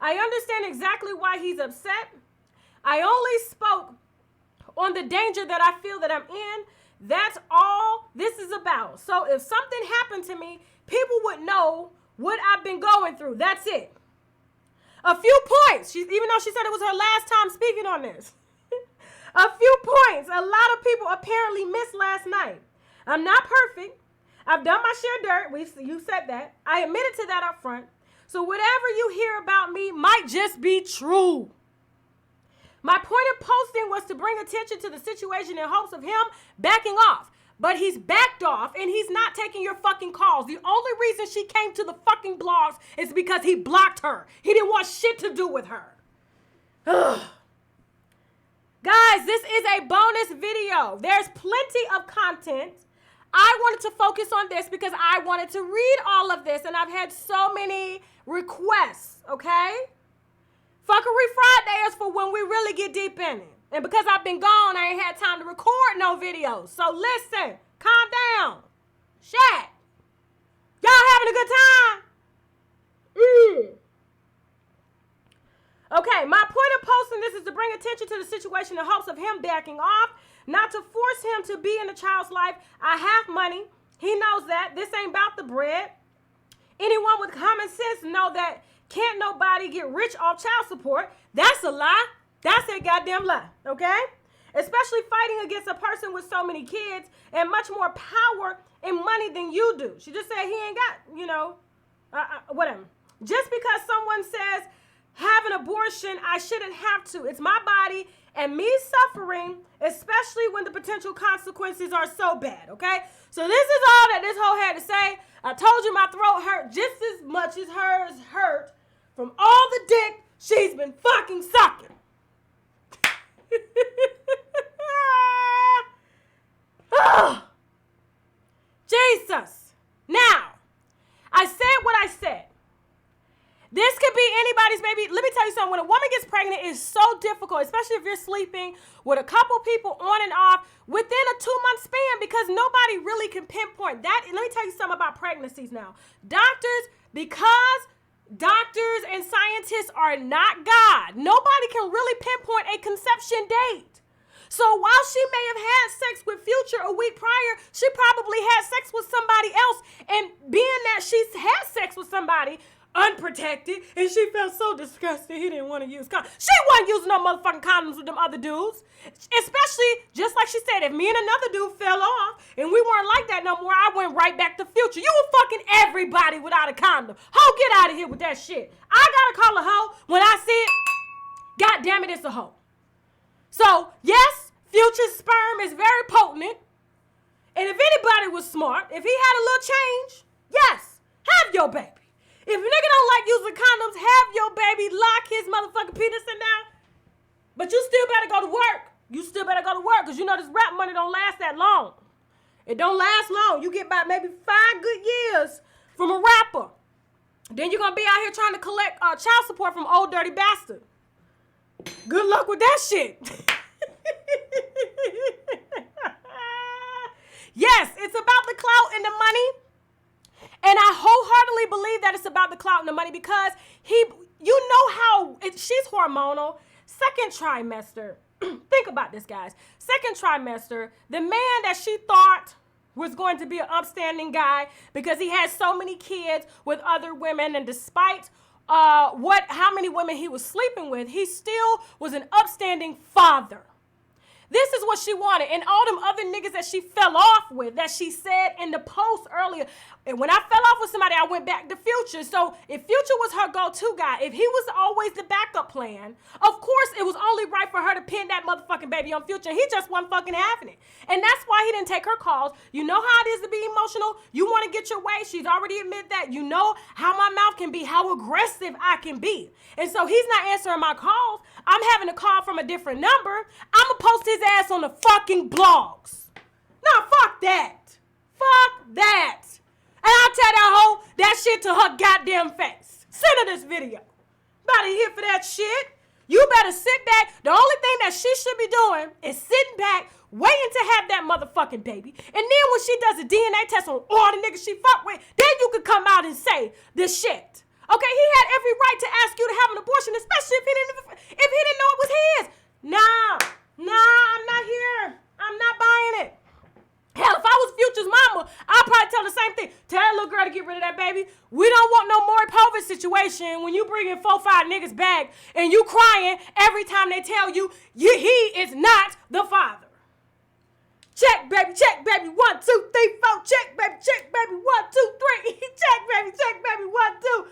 I understand exactly why he's upset. I only spoke on the danger that I feel that I'm in. That's all this is about. So if something happened to me, people would know what I've been going through. That's it. A few points. Even though she said it was her last time speaking on this. A few points. A lot of people apparently missed last night. I'm not perfect. I've done my share of dirt. You said that. I admitted to that up front. So whatever you hear about me might just be true. My point of posting was to bring attention to the situation in hopes of him backing off. But he's backed off and he's not taking your fucking calls. The only reason she came to the fucking blogs is because he blocked her. He didn't want shit to do with her. Ugh. Guys, this is a bonus video. There's plenty of content. I wanted to focus on this because I wanted to read all of this, and I've had so many requests, okay? Fuckery Friday is for when we really get deep in it. And because I've been gone, I ain't had time to record no videos. So listen, calm down. Shit. Y'all having a good time? Okay, my point of posting this is to bring attention to the situation in hopes of him backing off, not to force him to be in the child's life. I have money. He knows that. This ain't about the bread. Anyone with common sense know that can't nobody get rich off child support. That's a lie. That's a goddamn lie, okay? Especially fighting against a person with so many kids and much more power and money than you do. She just said he ain't got, whatever. Just because someone says have an abortion, I shouldn't have to. It's my body and me suffering, especially when the potential consequences are so bad, okay? So this is all that this hoe had to say. I told you my throat hurt just as much as hers hurt from all the dick she's been fucking sucking. Oh, Jesus. Now, I said what I said. This could be anybody's baby. Let me tell you something. When a woman gets pregnant, it's so difficult, especially if you're sleeping with a couple people on and off within a 2-month span, because nobody really can pinpoint that. And let me tell you something about pregnancies now. Because doctors and scientists are not God, nobody can really pinpoint a conception date. So while she may have had sex with Future a week prior, she probably had sex with somebody else. And being that she's had sex with somebody unprotected, and she felt so disgusted he didn't want to use condoms. She wasn't using no motherfucking condoms with them other dudes. Especially, just like she said, if me and another dude fell off and we weren't like that no more, I went right back to Future. You were fucking everybody without a condom. Ho, get out of here with that shit. I gotta call a hoe when I see it. God damn it, it's a hoe. So, yes, Future's sperm is very potent. And if anybody was smart, if he had a little change, yes, have your baby. If a nigga don't like using condoms, have your baby, lock his motherfucking penis in there. But you still better go to work. You still better go to work, because you know this rap money don't last that long. It don't last long. You get about maybe 5 good years from a rapper. Then you're going to be out here trying to collect child support from old dirty bastard. Good luck with that shit. Yes, it's about the clout and the money. And I wholeheartedly believe that it's about the clout and the money, because she's hormonal. Second trimester. Think about this, guys. Second trimester, the man that she thought was going to be an upstanding guy because he had so many kids with other women, and despite how many women he was sleeping with, he still was an upstanding father. This is what she wanted. And all them other niggas that she fell off with, that she said in the post earlier, and when I fell off with somebody, I went back to Future. So if Future was her go-to guy, if he was always the backup plan, of course it was only right for her to pin that motherfucking baby on Future. He just wasn't fucking having it. And that's why he didn't take her calls. You know how it is to be emotional. You want to get your way. She's already admitted that. You know how my mouth can be, how aggressive I can be. And so he's not answering my calls. I'm having a call from a different number. I'm going to post his ass on the fucking blogs. Nah, fuck that. Fuck that. And I'll tell that hoe that shit to her goddamn face. Send her this video. About to here for that shit. You better sit back. The only thing that she should be doing is sitting back, waiting to have that motherfucking baby. And then when she does a DNA test on all the niggas she fuck with, then you could come out and say this shit. Okay, he had every right to ask you to have an abortion, especially if he didn't know it was his. Nah, I'm not here. I'm not buying it. Hell, if I was Future's mama, I'd probably tell the same thing. Tell that little girl to get rid of that baby. We don't want no Maury Povich situation when you bring in 4-5 niggas back and you crying every time they tell you he is not the father. Check, baby, 1, 2, 3, 4. Check, baby, 1, 2, 3. Check, baby, 1, 2.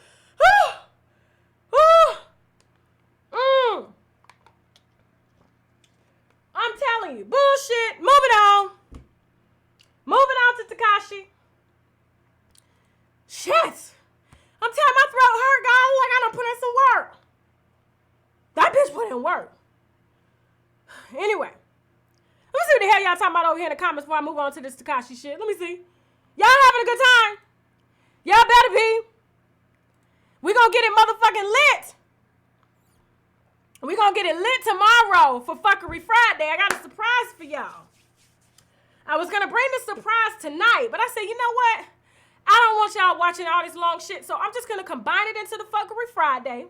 I'm telling you, bullshit. Moving on to Takashi. Shit. I'm telling you, my throat hurt, guys. Like I done put in some work. That bitch put in work. Anyway, Let me see what the hell y'all talking about over here in the comments before I move on to this Takashi shit. Let me see. Y'all having a good time? Y'all better be. We gonna get it motherfucking lit. We gonna get it lit tomorrow for Fuckery Friday. I got a surprise for y'all. I was gonna bring the surprise tonight, but I said, you know what? I don't want y'all watching all this long shit, so I'm just gonna combine it into the Fuckery Friday.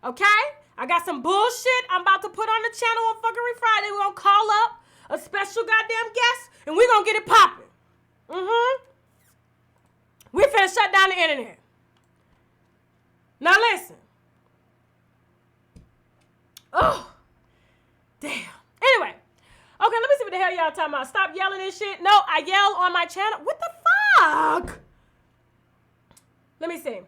Okay? I got some bullshit I'm about to put on the channel on Fuckery Friday. We're gonna call up a special goddamn guest, and we're gonna get it popping. We finna shut down the internet. Now listen. Oh, damn. Anyway, okay, let me see what the hell y'all talking about. Stop yelling and shit. No, I yell on my channel. What the fuck? Let me see.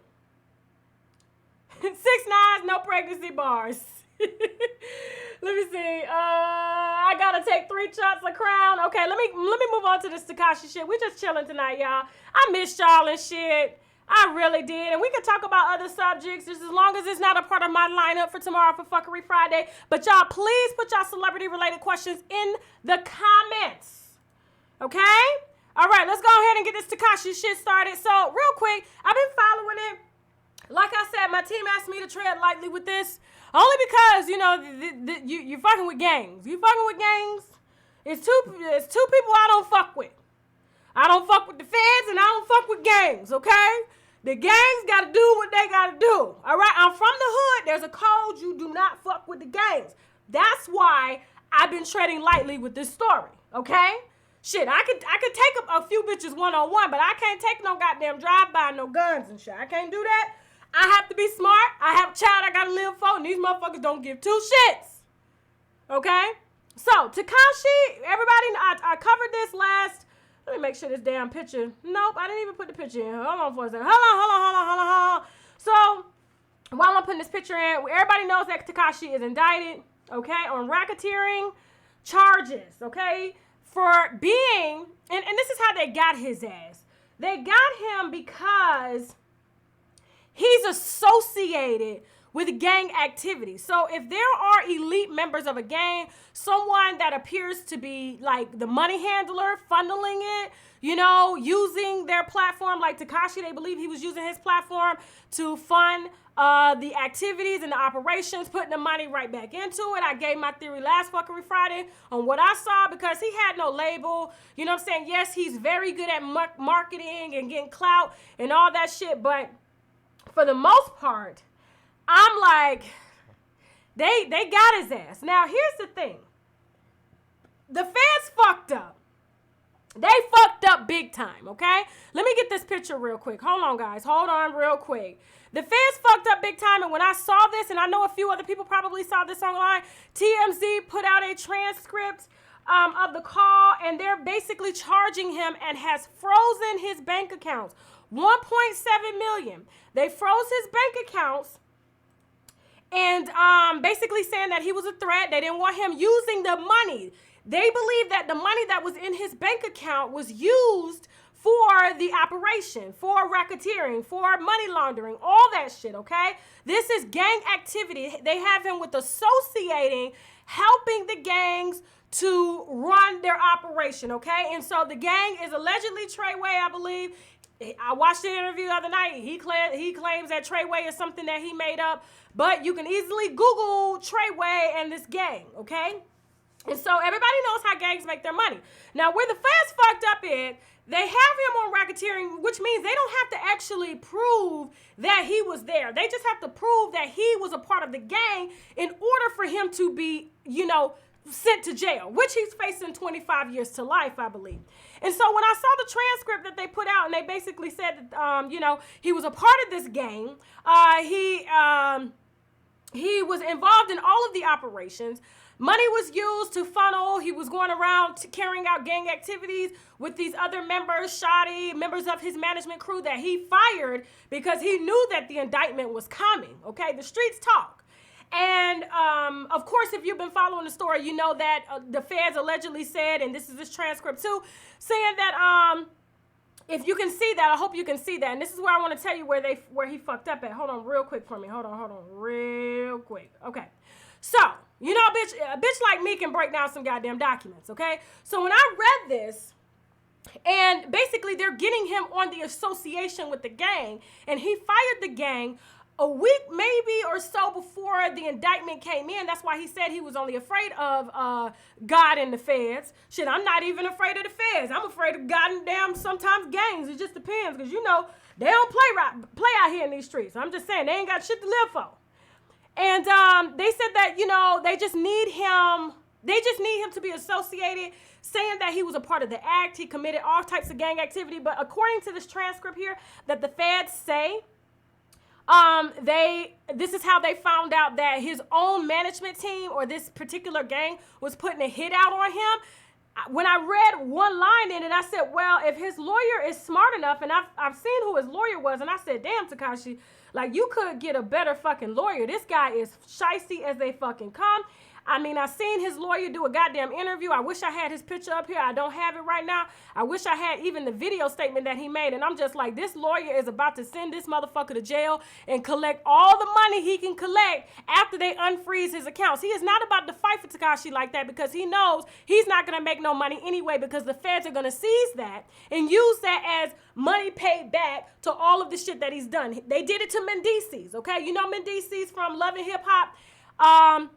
6ix9ine, no pregnancy bars. Let me see. I gotta take 3 shots of Crown. Okay, let me move on to this Takashi shit. We just chilling tonight, y'all. I missed y'all and shit. I really did. And we can talk about other subjects just as long as it's not a part of my lineup for tomorrow for Fuckery Friday. But y'all, please put y'all celebrity-related questions in the comments. Okay? All right, let's go ahead and get this Takashi shit started. So, real quick, I've been following it. Like I said, my team asked me to tread lightly with this. Only because, you know, you're fucking with gangs. You fucking with gangs. It's two people I don't fuck with. I don't fuck with the feds and I don't fuck with gangs, okay? The gangs gotta do what they gotta do, all right? I'm from the hood. There's a code. You do not fuck with the gangs. That's why I've been treading lightly with this story, okay? Shit, I could take a few bitches one-on-one, but I can't take no goddamn drive-by, no guns and shit. I can't do that. I have to be smart. I have a child I gotta live for, and these motherfuckers don't give 2 shits, okay? So, Takashi, everybody, I covered this last. Let me make sure this damn picture. Nope, I didn't even put the picture in. Hold on for a second. Hold on. So, while I'm putting this picture in, everybody knows that Takashi is indicted, okay, on racketeering charges, okay, for being, and this is how they got his ass. They got him because he's associated with gang activity. So if there are elite members of a gang, someone that appears to be like the money handler, funneling it, you know, using their platform, like Takashi, they believe he was using his platform to fund the activities and the operations, putting the money right back into it. I gave my theory last Fuckery Friday on what I saw because he had no label. You know what I'm saying? Yes, he's very good at marketing and getting clout and all that shit, but for the most part, I'm like, they got his ass. Now, here's the thing. The feds fucked up. They fucked up big time, okay? Let me get this picture real quick. Hold on, guys. Hold on real quick. The feds fucked up big time, and when I saw this, and I know a few other people probably saw this online, TMZ put out a transcript of the call, and they're basically charging him and has frozen his bank accounts. 1.7 million. They froze his bank accounts and basically saying that he was a threat. They didn't want him using the money. They believe that the money that was in his bank account was used for the operation, for racketeering, for money laundering, all that shit, okay? This is gang activity. They have him with associating, helping the gangs to run their operation, okay? And so the gang is allegedly Treyway, I believe. I watched the interview the other night. He claims that Treyway is something that he made up, but you can easily Google Treyway and this gang, okay? And so everybody knows how gangs make their money. Now, where the feds fucked up in, they have him on racketeering, which means they don't have to actually prove that he was there. They just have to prove that he was a part of the gang in order for him to be, you know, sent to jail, which he's facing 25 years to life, I believe. And so when I saw the transcript that they put out, and they basically said that, you know, he was a part of this gang, he was involved in all of the operations. Money was used to funnel. He was going around carrying out gang activities with these other members, shoddy members of his management crew that he fired because he knew that the indictment was coming, okay? The streets talk. And, of course, if you've been following the story, you know that the feds allegedly said, and this is this transcript too, saying that if you can see that, I hope you can see that. And this is where I want to tell you where he fucked up at. Hold on real quick for me. Hold on real quick. Okay. So, You know, a bitch like me can break down some goddamn documents, okay? So when I read this, and basically they're getting him on the association with the gang, and he fired the gang a week maybe or so before the indictment came in. That's why he said he was only afraid of God and the feds. Shit, I'm not even afraid of the feds. I'm afraid of God and damn sometimes gangs. It just depends, because you know, they don't play out here in these streets. I'm just saying, they ain't got shit to live for. And they said that, you know, they just need him to be associated, saying that he was a part of the act. He committed all types of gang activity. But according to this transcript here that the feds say, this is how they found out that his own management team or this particular gang was putting a hit out on him. When I read one line in it, I said, well, if his lawyer is smart enough, and I've seen who his lawyer was, and I said, damn, Takashi, like, you could get a better fucking lawyer. This guy is shicey as they fucking come. I mean, I seen his lawyer do a goddamn interview. I wish I had his picture up here. I don't have it right now. I wish I had even the video statement that he made. And I'm just like, this lawyer is about to send this motherfucker to jail and collect all the money he can collect after they unfreeze his accounts. He is not about to fight for Takashi like that, because he knows he's not going to make no money anyway, because the feds are going to seize that and use that as money paid back to all of the shit that he's done. They did it to Mendices, okay? You know Mendices from Love and Hip Hop,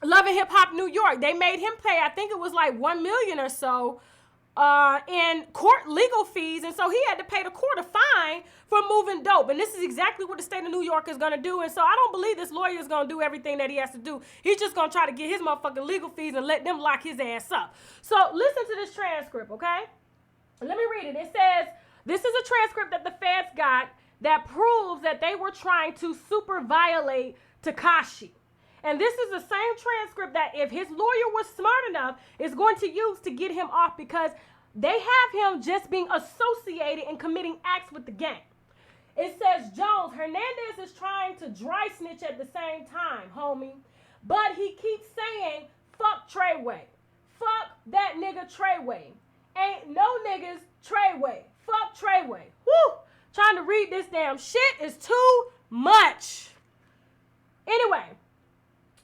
Love and Hip Hop New York. They made him pay, I think it was like $1 million or so in court legal fees. And so he had to pay the court a fine for moving dope. And this is exactly what the state of New York is going to do. And so I don't believe this lawyer is going to do everything that he has to do. He's just going to try to get his motherfucking legal fees and let them lock his ass up. So listen to this transcript, okay? Let me read it. It says, this is a transcript that the feds got that proves that they were trying to super violate Takashi. And this is the same transcript that if his lawyer was smart enough, is going to use to get him off, because they have him just being associated and committing acts with the gang. It says, Jones, Hernandez is trying to dry snitch at the same time, homie. But he keeps saying, fuck Treyway. Fuck that nigga Treyway. Ain't no niggas Treyway. Fuck Treyway. Woo! Trying to read this damn shit is too much. Anyway.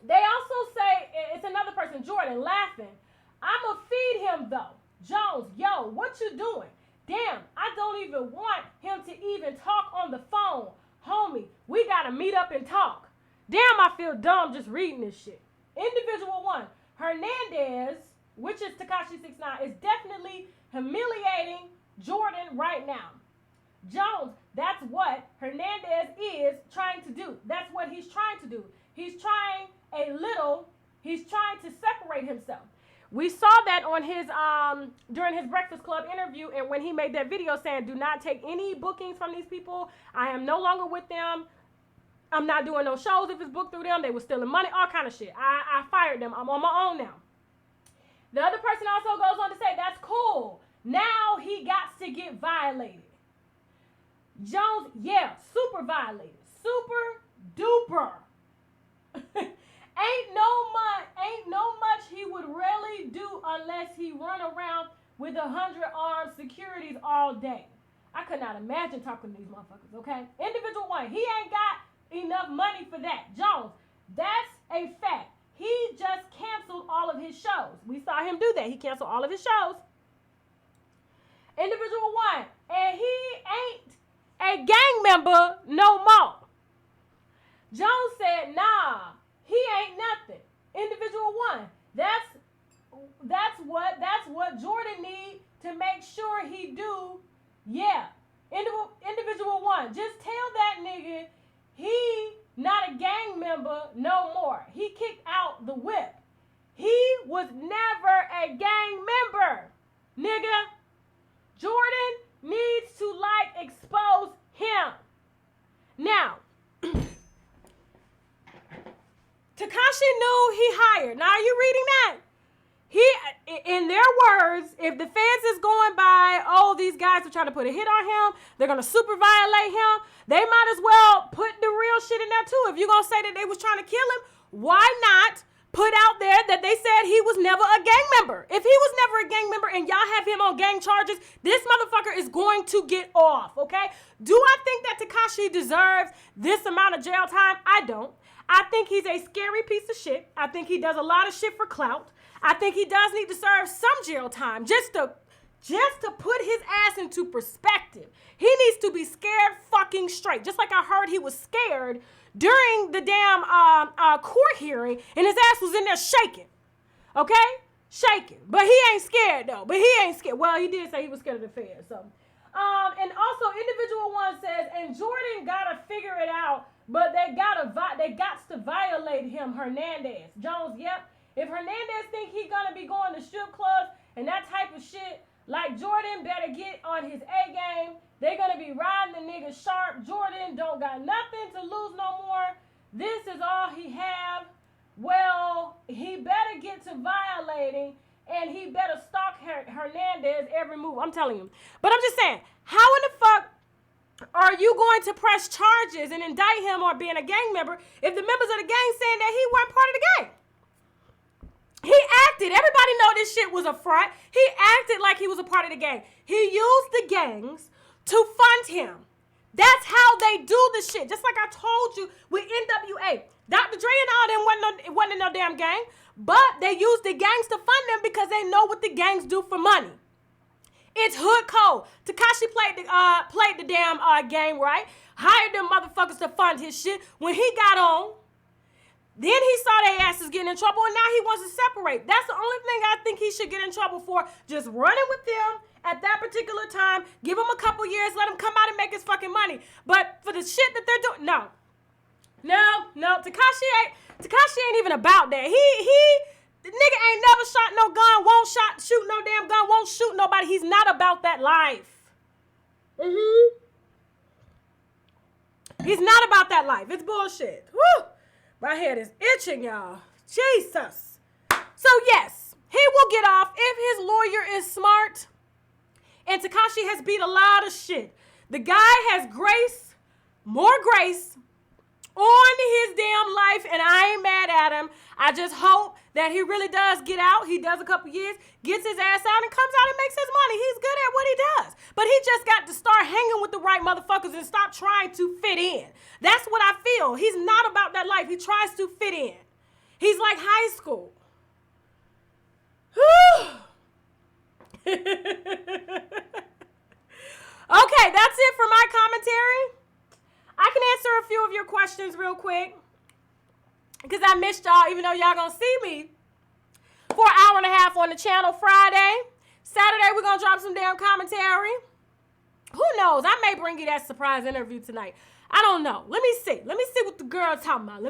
They also say, it's another person, Jordan, laughing. I'ma feed him though. Jones, yo, what you doing? Damn, I don't even want him to even talk on the phone. Homie, we gotta meet up and talk. Damn, I feel dumb just reading this shit. Individual 1, Hernandez, which is Takashi 6ix9ine, is definitely humiliating Jordan right now. Jones, that's what Hernandez is trying to do. That's what he's trying to do. He's trying to separate himself. We saw that on his, during his Breakfast Club interview, and when he made that video saying, do not take any bookings from these people. I am no longer with them. I'm not doing no shows if it's booked through them. They were stealing money, all kind of shit. I fired them. I'm on my own now. The other person also goes on to say, that's cool. Now he got to get violated. Jones, yeah, super violated. Super duper. Ain't no much he would really do unless he run around with 100 armed securities all day. I could not imagine talking to these motherfuckers, okay? Individual 1, he ain't got enough money for that. Jones, that's a fact. He just canceled all of his shows. We saw him do that. He canceled all of his shows. Individual 1, and he ain't a gang member no more. Jones said, nah, he ain't nothing. Individual 1, that's what Jordan need to make sure he do. Yeah. Individual 1, just tell that nigga he not a gang member no more. He kicked out the whip. He was never a gang member, nigga. Jordan needs to expose him. Now, Takashi knew he hired. Now, are you reading that? In their words, if the feds is going by, oh, these guys are trying to put a hit on him, they're going to super violate him, they might as well put the real shit in there too. If you're going to say that they was trying to kill him, why not put out there that they said he was never a gang member? If he was never a gang member and y'all have him on gang charges, this motherfucker is going to get off, okay? Do I think that Takashi deserves this amount of jail time? I don't. I think he's a scary piece of shit. I think he does a lot of shit for clout. I think he does need to serve some jail time just to put his ass into perspective. He needs to be scared fucking straight. Just like I heard he was scared during the damn court hearing, and his ass was in there shaking. Okay? Shaking. But he ain't scared, though. But he ain't scared. Well, he did say he was scared of the feds. So, and also, individual one says, and Jordan gotta figure it out, but they got to violate him, Hernandez. Jones, yep. If Hernandez think he gonna be going to strip clubs and that type of shit, like Jordan better get on his A game. They gonna be riding the nigga sharp. Jordan don't got nothing to lose no more. This is all he have. Well, he better get to violating, and he better stalk Hernandez every move. I'm telling you. But I'm just saying, how in the fuck are you going to press charges and indict him or being a gang member if the members of the gang saying that he wasn't part of the gang? He acted. Everybody know this shit was a front. He acted like he was a part of the gang. He used the gangs to fund him. That's how they do the shit. Just like I told you with NWA. Dr. Dre and all them wasn't in no damn gang. But they used the gangs to fund them because they know what the gangs do for money. It's hood code. Takashi played the damn game right. Hired them motherfuckers to fund his shit. When he got on, then he saw their asses getting in trouble, and now he wants to separate. That's the only thing I think he should get in trouble for. Just running with them at that particular time. Give him a couple years. Let him come out and make his fucking money. But for the shit that they're doing, no. Takashi ain't even about that. The nigga ain't never shot no gun, won't shoot no damn gun, won't shoot nobody. He's not about that life. He's not about that life. It's bullshit. Woo! My head is itching, y'all. Jesus. So, yes, he will get off if his lawyer is smart. And Takashi has beat a lot of shit. The guy has grace, more grace, on his damn life, and I ain't mad at him. I just hope that he really does get out. He does a couple years, gets his ass out, and comes out and makes his money. He's good at what he does. But he just got to start hanging with the right motherfuckers and stop trying to fit in. That's what I feel. He's not about that life. He tries to fit in. He's like high school. Okay, that's it for my commentary. I can answer a few of your questions real quick because I missed y'all, even though y'all gonna see me for an hour and a half on the channel Friday. Saturday, we're gonna drop some damn commentary. Who knows? I may bring you that surprise interview tonight. I don't know. Let me see. Let me see what the girl's talking about.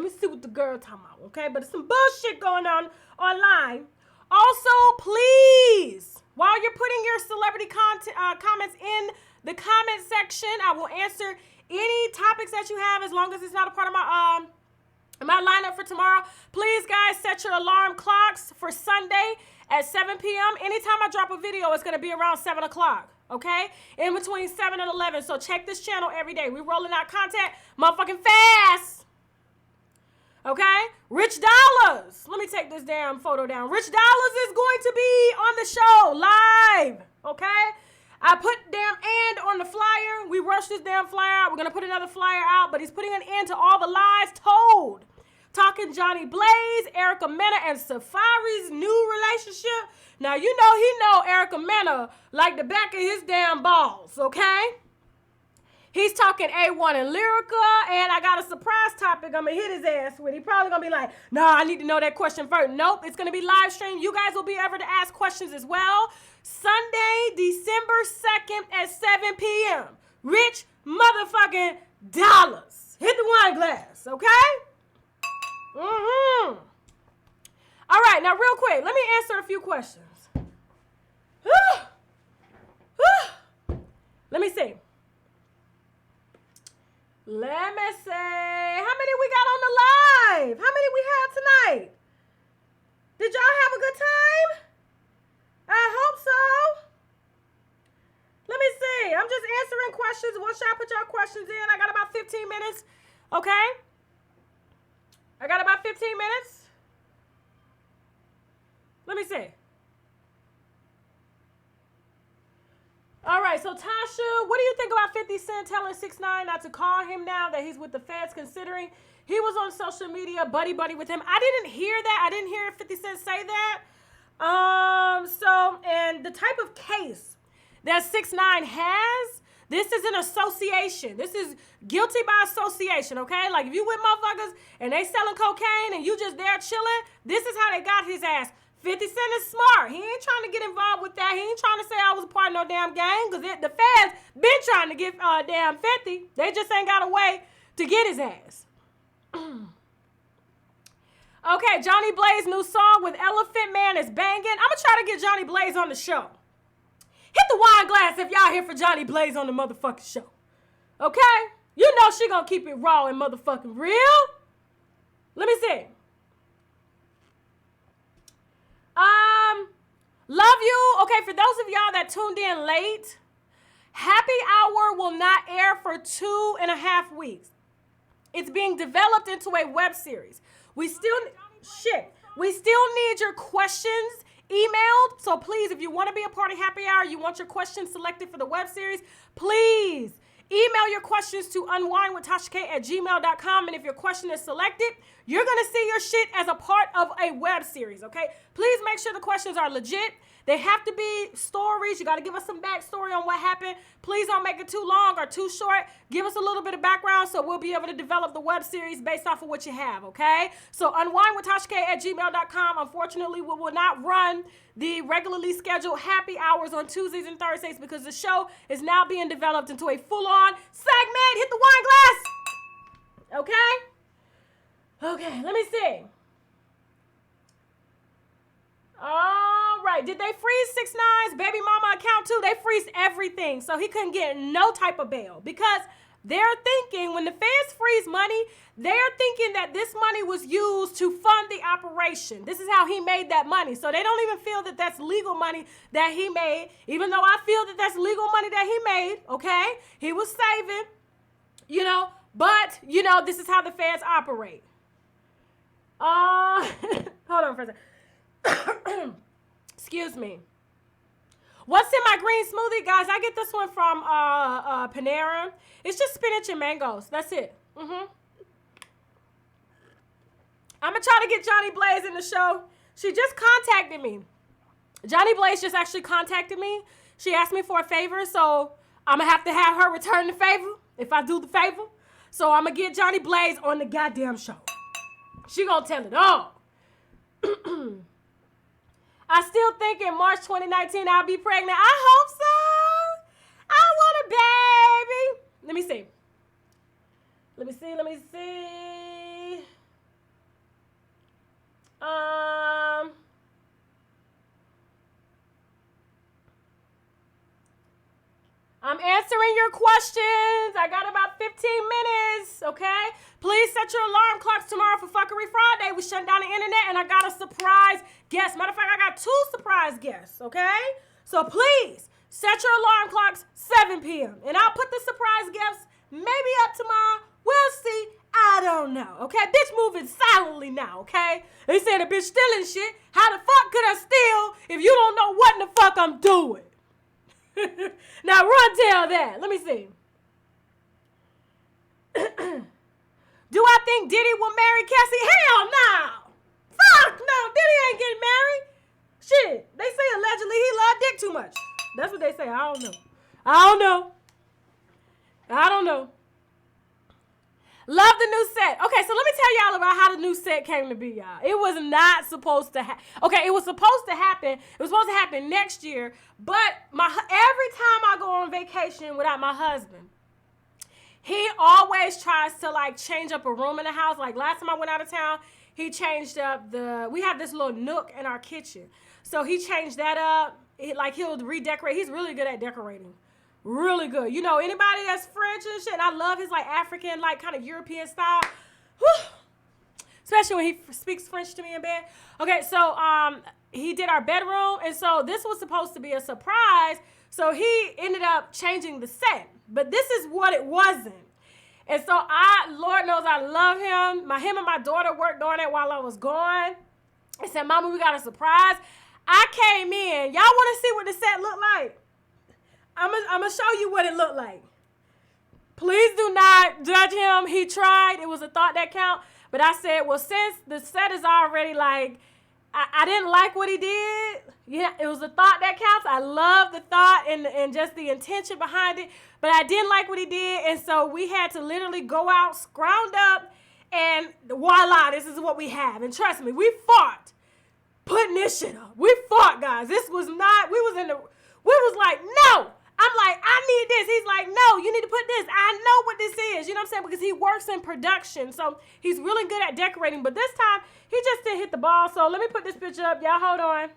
Okay? But there's some bullshit going on online. Also, please, while you're putting your celebrity comments in the comment section, I will answer any topics that you have as long as it's not a part of my lineup for tomorrow. Please, guys, set your alarm clocks for Sunday at 7 p.m. Anytime I drop a video, it's going to be around 7 o'clock, okay? In between 7 and 11. So check this channel every day. We're rolling out content motherfucking fast, okay? Rich Dollars. Let me take this damn photo down. Rich Dollars is going to be on the show live, okay? I put damn "and" on the flyer. We rushed this damn flyer out. We're going to put another flyer out, but he's putting an end to all the lies told. Talking Johnny Blaze, Erica Mena, and Safari's new relationship. Now, you know he know Erica Mena like the back of his damn balls, okay? He's talking A1 and Lyrica, and I got a surprise topic I'm going to hit his ass with. He probably going to be like, nah, I need to know that question first. Nope, it's going to be live streamed. You guys will be able to ask questions as well. Sunday, December 2nd at 7 p.m. Rich motherfucking Dollars. Hit the wine glass, okay? All right, now real quick, let me answer a few questions. Let me see. Let me see. How many we got on the live? How many we had tonight? Did y'all have a good time? I hope so. Let me see. I'm just answering questions. Once y'all put your questions in, I got about 15 minutes. Okay? I got about 15 minutes. Let me see. All right, so Tasha, what do you think about 50 Cent telling 6ix9ine not to call him now that he's with the feds, considering he was on social media buddy with him? I didn't hear that. I didn't hear 50 Cent say that. And the type of case that 6ix9ine has, this is an association. This is guilty by association, okay? Like, if you with motherfuckers and they selling cocaine and you just there chilling, this is how they got his ass. 50 Cent is smart. He ain't trying to get involved with that. He ain't trying to say I was a part of no damn gang, because the feds been trying to get damn 50. They just ain't got a way to get his ass. Okay, Johnny Blaze new song with Elephant Man is banging. I'm going to try to get Johnny Blaze on the show. Hit the wine glass if y'all here for Johnny Blaze on the motherfucking show. Okay? You know she gonna keep it raw and motherfucking real. Let me see. Love you. Okay, for those of y'all that tuned in late, Happy Hour will not air for 2.5 weeks. It's being developed into a web series. We still need your questions emailed. So please, if you want to be a part of Happy Hour, you want your questions selected for the web series, please email your questions to unwinewithtashak@gmail.com. And if your question is selected, you're going to see your shit as a part of a web series, okay? Please make sure the questions are legit. They have to be stories. You got to give us some backstory on what happened. Please don't make it too long or too short. Give us a little bit of background so we'll be able to develop the web series based off of what you have, okay? So unwinewithtashak@gmail.com. Unfortunately, we will not run the regularly scheduled happy hours on Tuesdays and Thursdays because the show is now being developed into a full-on segment. Hit the wine glass. Okay? Okay, let me see. All right. Did they freeze 6ix9ine's baby mama account too? They freezed everything. So he couldn't get no type of bail because they're thinking when the feds freeze money, they're thinking that this money was used to fund the operation. This is how he made that money. So they don't even feel that that's legal money that he made, even though I feel that that's legal money that he made, okay? He was saving, but, this is how the feds operate. Hold on for a second. Excuse me. What's in my green smoothie, guys? I get this one from Panera. It's just spinach and mangoes. That's it. I'm going to try to get Johnny Blaze in the show. She just contacted me. Johnny Blaze just actually contacted me. She asked me for a favor, so I'm going to have her return the favor if I do the favor. So I'm going to get Johnny Blaze on the goddamn show. She going to tell it all. I still think in March 2019 I'll be pregnant. I hope so. I want a baby. Let me see. I'm answering your questions. I got about 15 minutes, okay? Please set your alarm clocks tomorrow for Fuckery Friday. We shut down the internet, and I got a surprise guest. Matter of fact, I got 2 surprise guests, okay? So please, set your alarm clocks 7 p.m. And I'll put the surprise guests maybe up tomorrow. We'll see. I don't know, okay? Bitch moving silently now, okay? They said a bitch stealing shit. How the fuck could I steal if you don't know what in the fuck I'm doing? Now run tell that. Let me see. Do I think Diddy will marry Cassie? Hell no. Fuck no. Diddy ain't getting married. Shit. They say allegedly he loved dick too much. That's what they say. I don't know. Love the new set. Okay, so let me tell y'all about how the new set came to be, y'all. It was not supposed to happen. Okay, it was supposed to happen. It was supposed to happen next year. But every time I go on vacation without my husband, he always tries to, change up a room in the house. Like, last time I went out of town, he changed up we have this little nook in our kitchen. So he changed that up. He'll redecorate. He's really good at decorating. Really good. Anybody that's French and shit, I love his African, kind of European style. Whew. Especially when he speaks French to me in bed. Okay, so he did our bedroom, and so this was supposed to be a surprise. So he ended up changing the set, but this is what it wasn't. And so Lord knows I love him. Him and my daughter worked on it while I was gone. I said, Mama, we got a surprise. I came in. Y'all want to see what the set looked like? I'm gonna show you what it looked like. Please do not judge him. He tried. It was a thought that count. But I said, well, since the set is already like, I didn't like what he did. Yeah, it was a thought that counts. I love the thought and just the intention behind it. But I didn't like what he did. And so we had to literally go out, scrounged up, and voila, this is what we have. And trust me, we fought putting this shit up. We fought, guys. This was not, we was like, no. I'm like, I need this. He's like, no, you need to put this. I know what this is. You know what I'm saying? Because he works in production. So he's really good at decorating. But this time, he just didn't hit the ball. So let me put this picture up. Y'all hold on.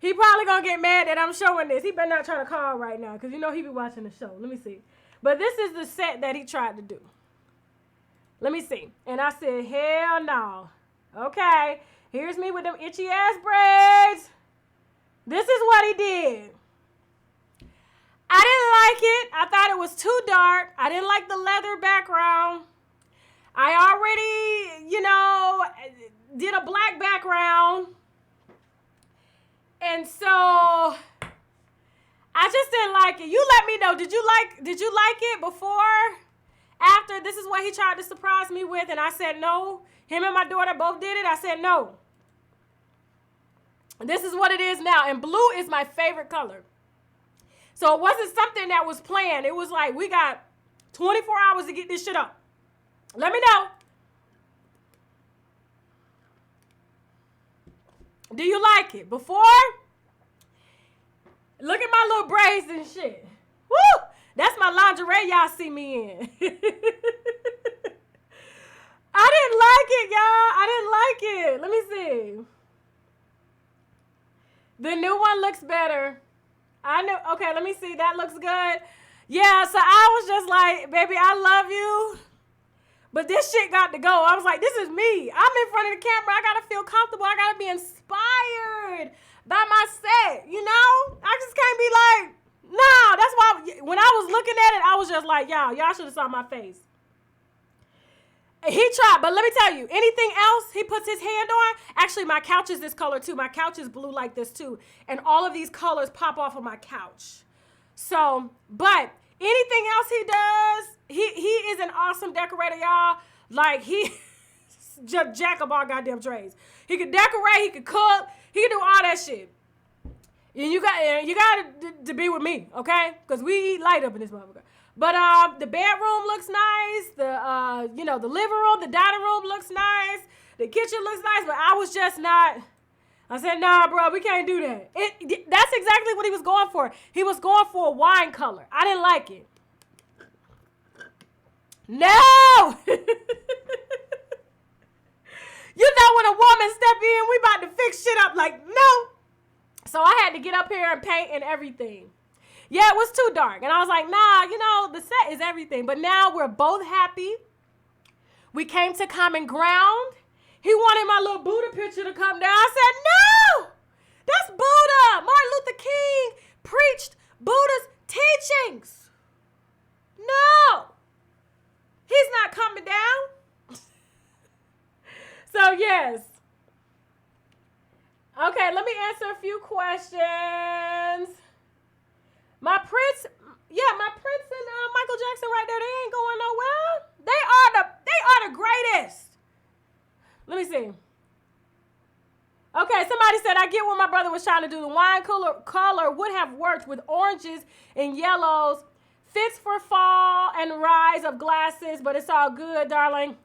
He probably going to get mad that I'm showing this. He better not try to call right now because you know he be watching the show. Let me see. But this is the set that he tried to do. Let me see. And I said, hell no. Okay. Here's me with them itchy ass braids. This is what he did. I didn't like it. I thought it was too dark. I didn't like the leather background. I already, did a black background. And so I just didn't like it. You let me know. Did you like it before? After? This is what he tried to surprise me with. And I said no. Him and my daughter both did it. I said no. This is what it is now. And blue is my favorite color. So it wasn't something that was planned. It was like, we got 24 hours to get this shit up. Let me know. Do you like it? Before? Look at my little braids and shit. Woo! That's my lingerie y'all see me in. I didn't like it, y'all. I didn't like it. Let me see. The new one looks better. I know. Okay, let me see. That looks good. Yeah, so I was just like, baby, I love you. But this shit got to go. I was like, this is me. I'm in front of the camera. I got to feel comfortable. I got to be inspired by my set, you know? I just can't be like, nah. That's why when I was looking at it, I was just like, y'all should have saw my face. He tried, but let me tell you, anything else he puts his hand on, actually my couch is this color too. My couch is blue like this too. And all of these colors pop off of my couch. So, but anything else he does, he is an awesome decorator, y'all. Like he just jack of all goddamn trades. He could decorate, he could cook, he could do all that shit. And you got to be with me, okay? Because we eat light up in this motherfucker. But the bedroom looks nice. The the living room, the dining room looks nice. The kitchen looks nice. But I was just not. I said, nah, bro, we can't do that. That's exactly what he was going for. He was going for a wine color. I didn't like it. No. You know when a woman step in, we about to fix shit up. Like no. So I had to get up here and paint and everything. Yeah, it was too dark. And I was like, nah, the set is everything. But now we're both happy. We came to common ground. He wanted my little Buddha picture to come down. I said, no, that's Buddha. Martin Luther King preached Buddha's teachings. No, he's not coming down. So, yes. Okay, let me answer a few questions. My Prince and Michael Jackson right there, they ain't going nowhere. They are the greatest. Let me see. Okay, somebody said, I get what my brother was trying to do. The wine color would have worked with oranges and yellows. Fits for fall and rise of glasses, but it's all good, darling.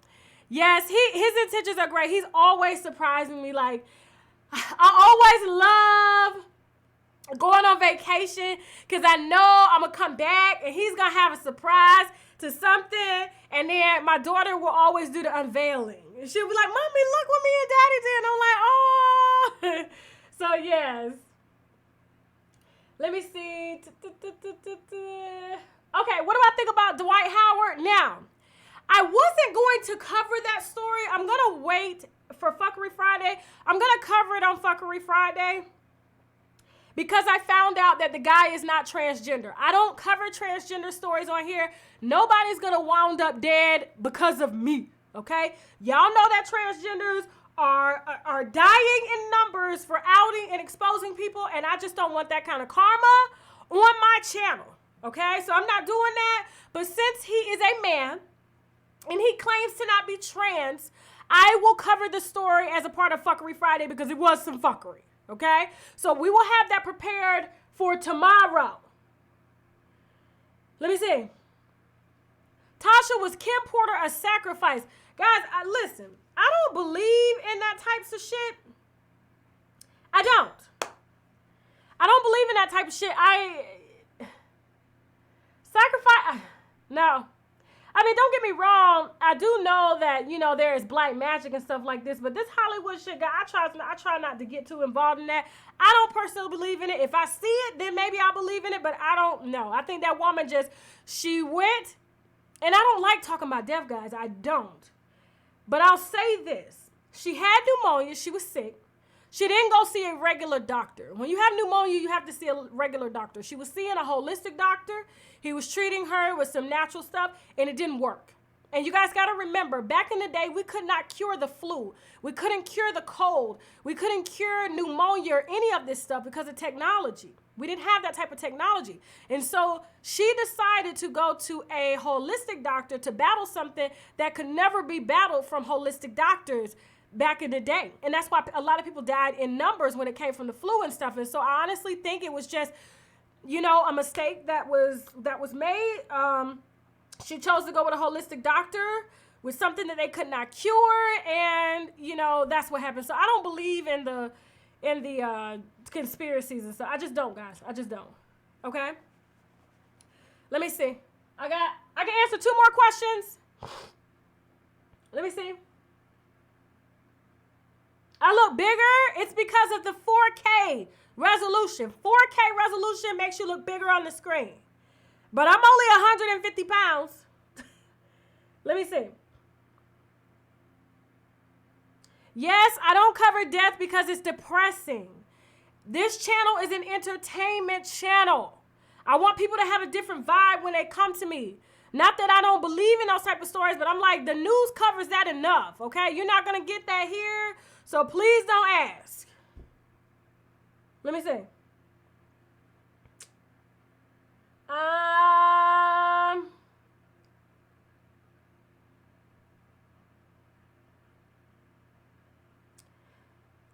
Yes, his intentions are great. He's always surprising me. Like, I always love going on vacation because I know I'm going to come back and he's going to have a surprise to something. And then my daughter will always do the unveiling. And she'll be like, Mommy, look what me and Daddy did. And I'm like, oh. So, yes. Let me see. Okay, what do I think about Dwight Howard? Now, I wasn't going to cover that story. I'm going to wait for Fuckery Friday. I'm going to cover it on Fuckery Friday because I found out that the guy is not transgender. I don't cover transgender stories on here. Nobody's going to wound up dead because of me, okay? Y'all know that transgenders are dying in numbers for outing and exposing people, and I just don't want that kind of karma on my channel. Okay, so I'm not doing that. But since he is a man and he claims to not be trans, I will cover the story as a part of Fuckery Friday because it was some fuckery. Okay, so we will have that prepared for tomorrow. Let me see. Tasha, was Kim Porter a sacrifice? Guys, listen, I don't believe in that types of shit. I don't believe in that type of shit. Sacrifice, no. I mean, don't get me wrong. I do know that, you know, there is black magic and stuff like this, but this Hollywood shit, guy, I try not to get too involved in that. I don't personally believe in it. If I see it, then maybe I'll believe in it, but I don't know. I think that woman she went, and I don't like talking about deaf, guys. I don't. But I'll say this. She had pneumonia. She was sick. She didn't go see a regular doctor. When you have pneumonia, you have to see a regular doctor. She was seeing a holistic doctor. He was treating her with some natural stuff, and it didn't work. And you guys got to remember, back in the day, we could not cure the flu. We couldn't cure the cold. We couldn't cure pneumonia or any of this stuff because of technology. We didn't have that type of technology. And so she decided to go to a holistic doctor to battle something that could never be battled from holistic doctors back in the day. And that's why a lot of people died in numbers when it came from the flu and stuff. And so I honestly think it was just, you know, a mistake that was made. She chose to go with a holistic doctor with something that they could not cure, and you know that's what happened. So I don't believe in the conspiracies and stuff. I just don't, guys. I just don't. Okay. Let me see. I can answer 2 more questions. Let me see. I look bigger. It's because of the 4K resolution. 4K resolution makes you look bigger on the screen. But I'm only 150 pounds. Let me see. Yes, I don't cover death because it's depressing. This channel is an entertainment channel. I want people to have a different vibe when they come to me. Not that I don't believe in those type of stories, but I'm like, the news covers that enough, okay? You're not going to get that here, so please don't ask. Let me see.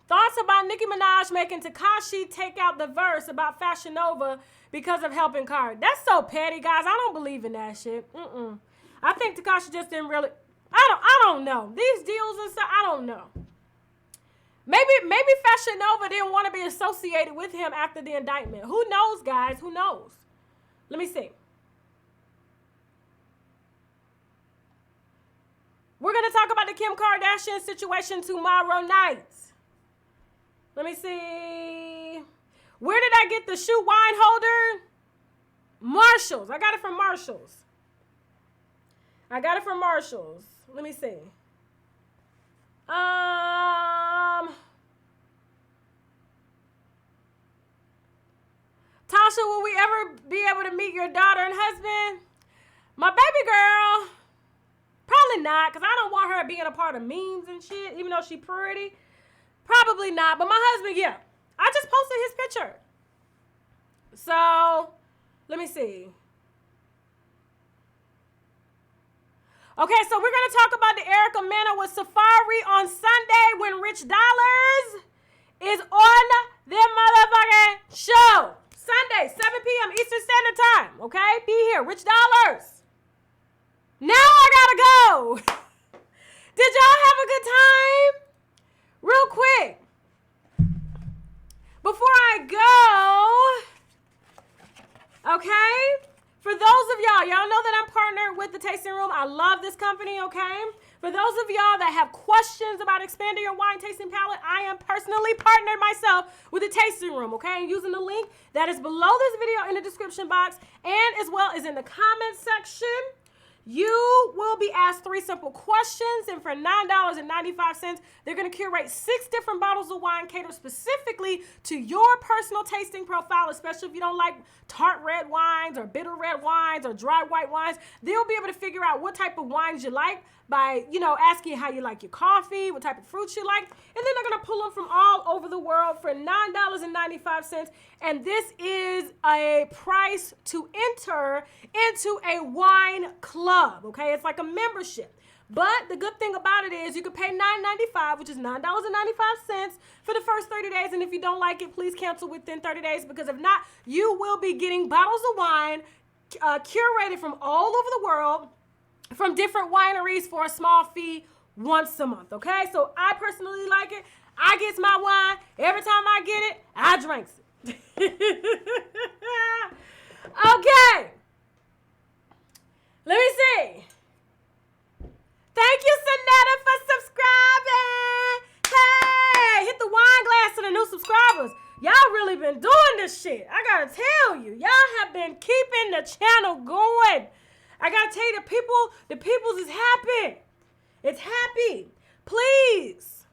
Thoughts about Nicki Minaj making Takashi take out the verse about Fashion Nova because of helping Card. That's so petty, guys. I don't believe in that shit. I think Takashi just didn't really. I don't know. These deals and stuff, I don't know. Maybe Fashion Nova didn't want to be associated with him after the indictment. Who knows, guys? Who knows? Let me see. We're going to talk about the Kim Kardashian situation tomorrow night. Let me see. Where did I get the shoe wine holder? Marshalls. I got it from Marshalls. Let me see. Tasha, will we ever be able to meet your daughter and husband? My baby girl, probably not, because I don't want her being a part of memes and shit, even though she pretty. Probably not, but my husband, yeah. I just posted his picture. So, let me see. Okay, so we're going to talk about the Erica Mena with Safari on Sunday when Rich Dollars is on their motherfucking show. Sunday, 7 p.m. Eastern Standard Time, okay? Be here, Rich Dollars. Now I gotta go. Did y'all have a good time? Real quick, before I go, okay? For those of y'all know that I'm partnered with the Tasting Room. I love this company, okay? For those of y'all that have questions about expanding your wine tasting palette, I am personally partnered myself with the Tasting Room, okay? And using the link that is below this video in the description box and as well as in the comment section. You will be asked 3 simple questions, and for $9.95, they're going to curate 6 different bottles of wine catered specifically to your personal tasting profile, especially if you don't like tart red wines or bitter red wines or dry white wines. They'll be able to figure out what type of wines you like by, asking how you like your coffee, what type of fruits you like, and then they're going to pull them from all over the world for $9.95, and this is a price to enter into a wine club, okay? It's like a membership. But the good thing about it is you can pay $9.95, which is $9.95 for the first 30 days, and if you don't like it, please cancel within 30 days, because if not, you will be getting bottles of wine curated from all over the world, from different wineries for a small fee once a month, okay? So I personally like it. I get my wine. Every time I get it, I drinks it. Okay. Let me see. Thank you, Sonetta, for subscribing. Hey, hit the wine glass to the new subscribers. Y'all really been doing this shit. I gotta tell you, y'all have been keeping the channel going. I gotta tell you, the peoples is happy. It's happy. Please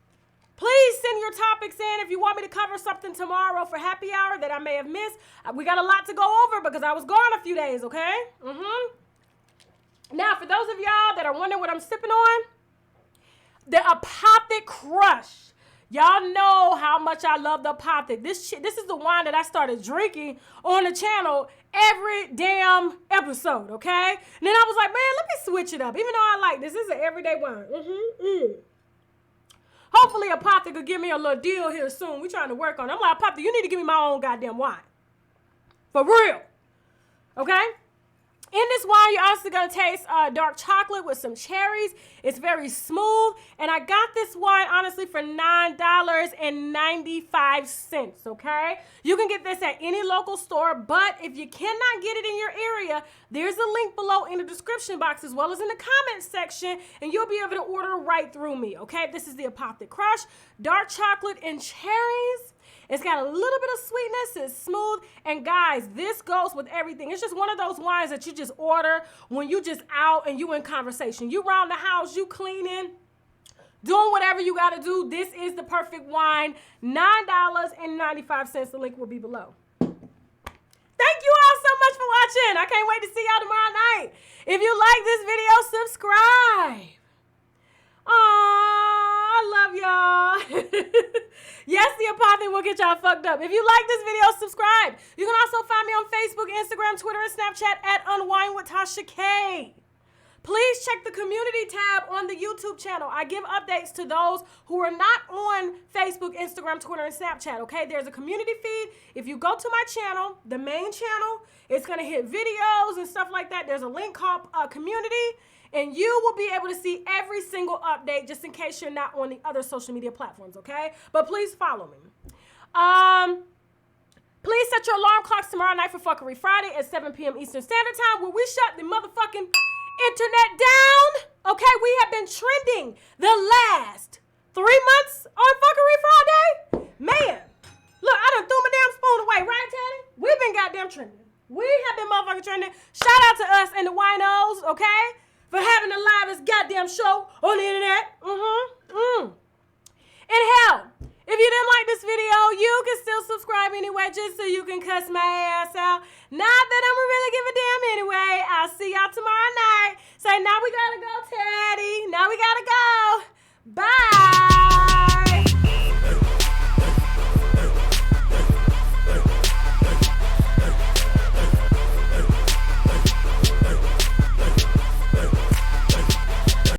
send your topics in if you want me to cover something tomorrow for happy hour that I may have missed. We got a lot to go over because I was gone a few days, okay? Now, for those of y'all that are wondering what I'm sipping on, the Apothic Crush. Y'all know how much I love the Apothic. This is the wine that I started drinking on the channel every damn episode, okay? And then I was like, man, let me switch it up. Even though I like this is an everyday wine. Hopefully Apothic will give me a little deal here soon. We're trying to work on it. I'm like, Apothic, you need to give me my own goddamn wine. For real. Okay? In this wine, you're also going to taste dark chocolate with some cherries. It's very smooth. And I got this wine, honestly, for $9.95, okay? You can get this at any local store, but if you cannot get it in your area, there's a link below in the description box as well as in the comment section, and you'll be able to order right through me, okay? This is the Apothic Crush, dark chocolate and cherries. It's got a little bit of sweetness, it's smooth, and guys, this goes with everything. It's just one of those wines that you just order when you just out and you in conversation. You around the house, you cleaning, doing whatever you gotta do. This is the perfect wine, $9.95. The link will be below. Thank you all so much for watching. I can't wait to see y'all tomorrow night. If you like this video, subscribe. I love y'all. Yes, the Apothic will get y'all fucked up. If you like this video, subscribe. You can also find me on Facebook, Instagram, Twitter, and Snapchat at UNWINEWITHTASHAK. Please check the community tab on the YouTube channel. I give updates to those who are not on Facebook, Instagram, Twitter, and Snapchat, okay? There's a community feed. If you go to my channel, the main channel, it's going to hit videos and stuff like that. There's a link called Community. And you will be able to see every single update just in case you're not on the other social media platforms, okay? But please follow me. Please set your alarm clocks tomorrow night for Fuckery Friday at 7 p.m. Eastern Standard Time, where we shut the motherfucking internet down. Okay, we have been trending the last 3 months on Fuckery Friday. Man, look, I done threw my damn spoon away, right, Teddy? We've been goddamn trending. We have been motherfucking trending. Shout out to us and the winos, okay? For having the livest goddamn show on the internet. And hell, if you didn't like this video, you can still subscribe anyway, just so you can cuss my ass out. Not that I'ma really give a damn anyway. I'll see y'all tomorrow night. Say, now we gotta go, Teddy.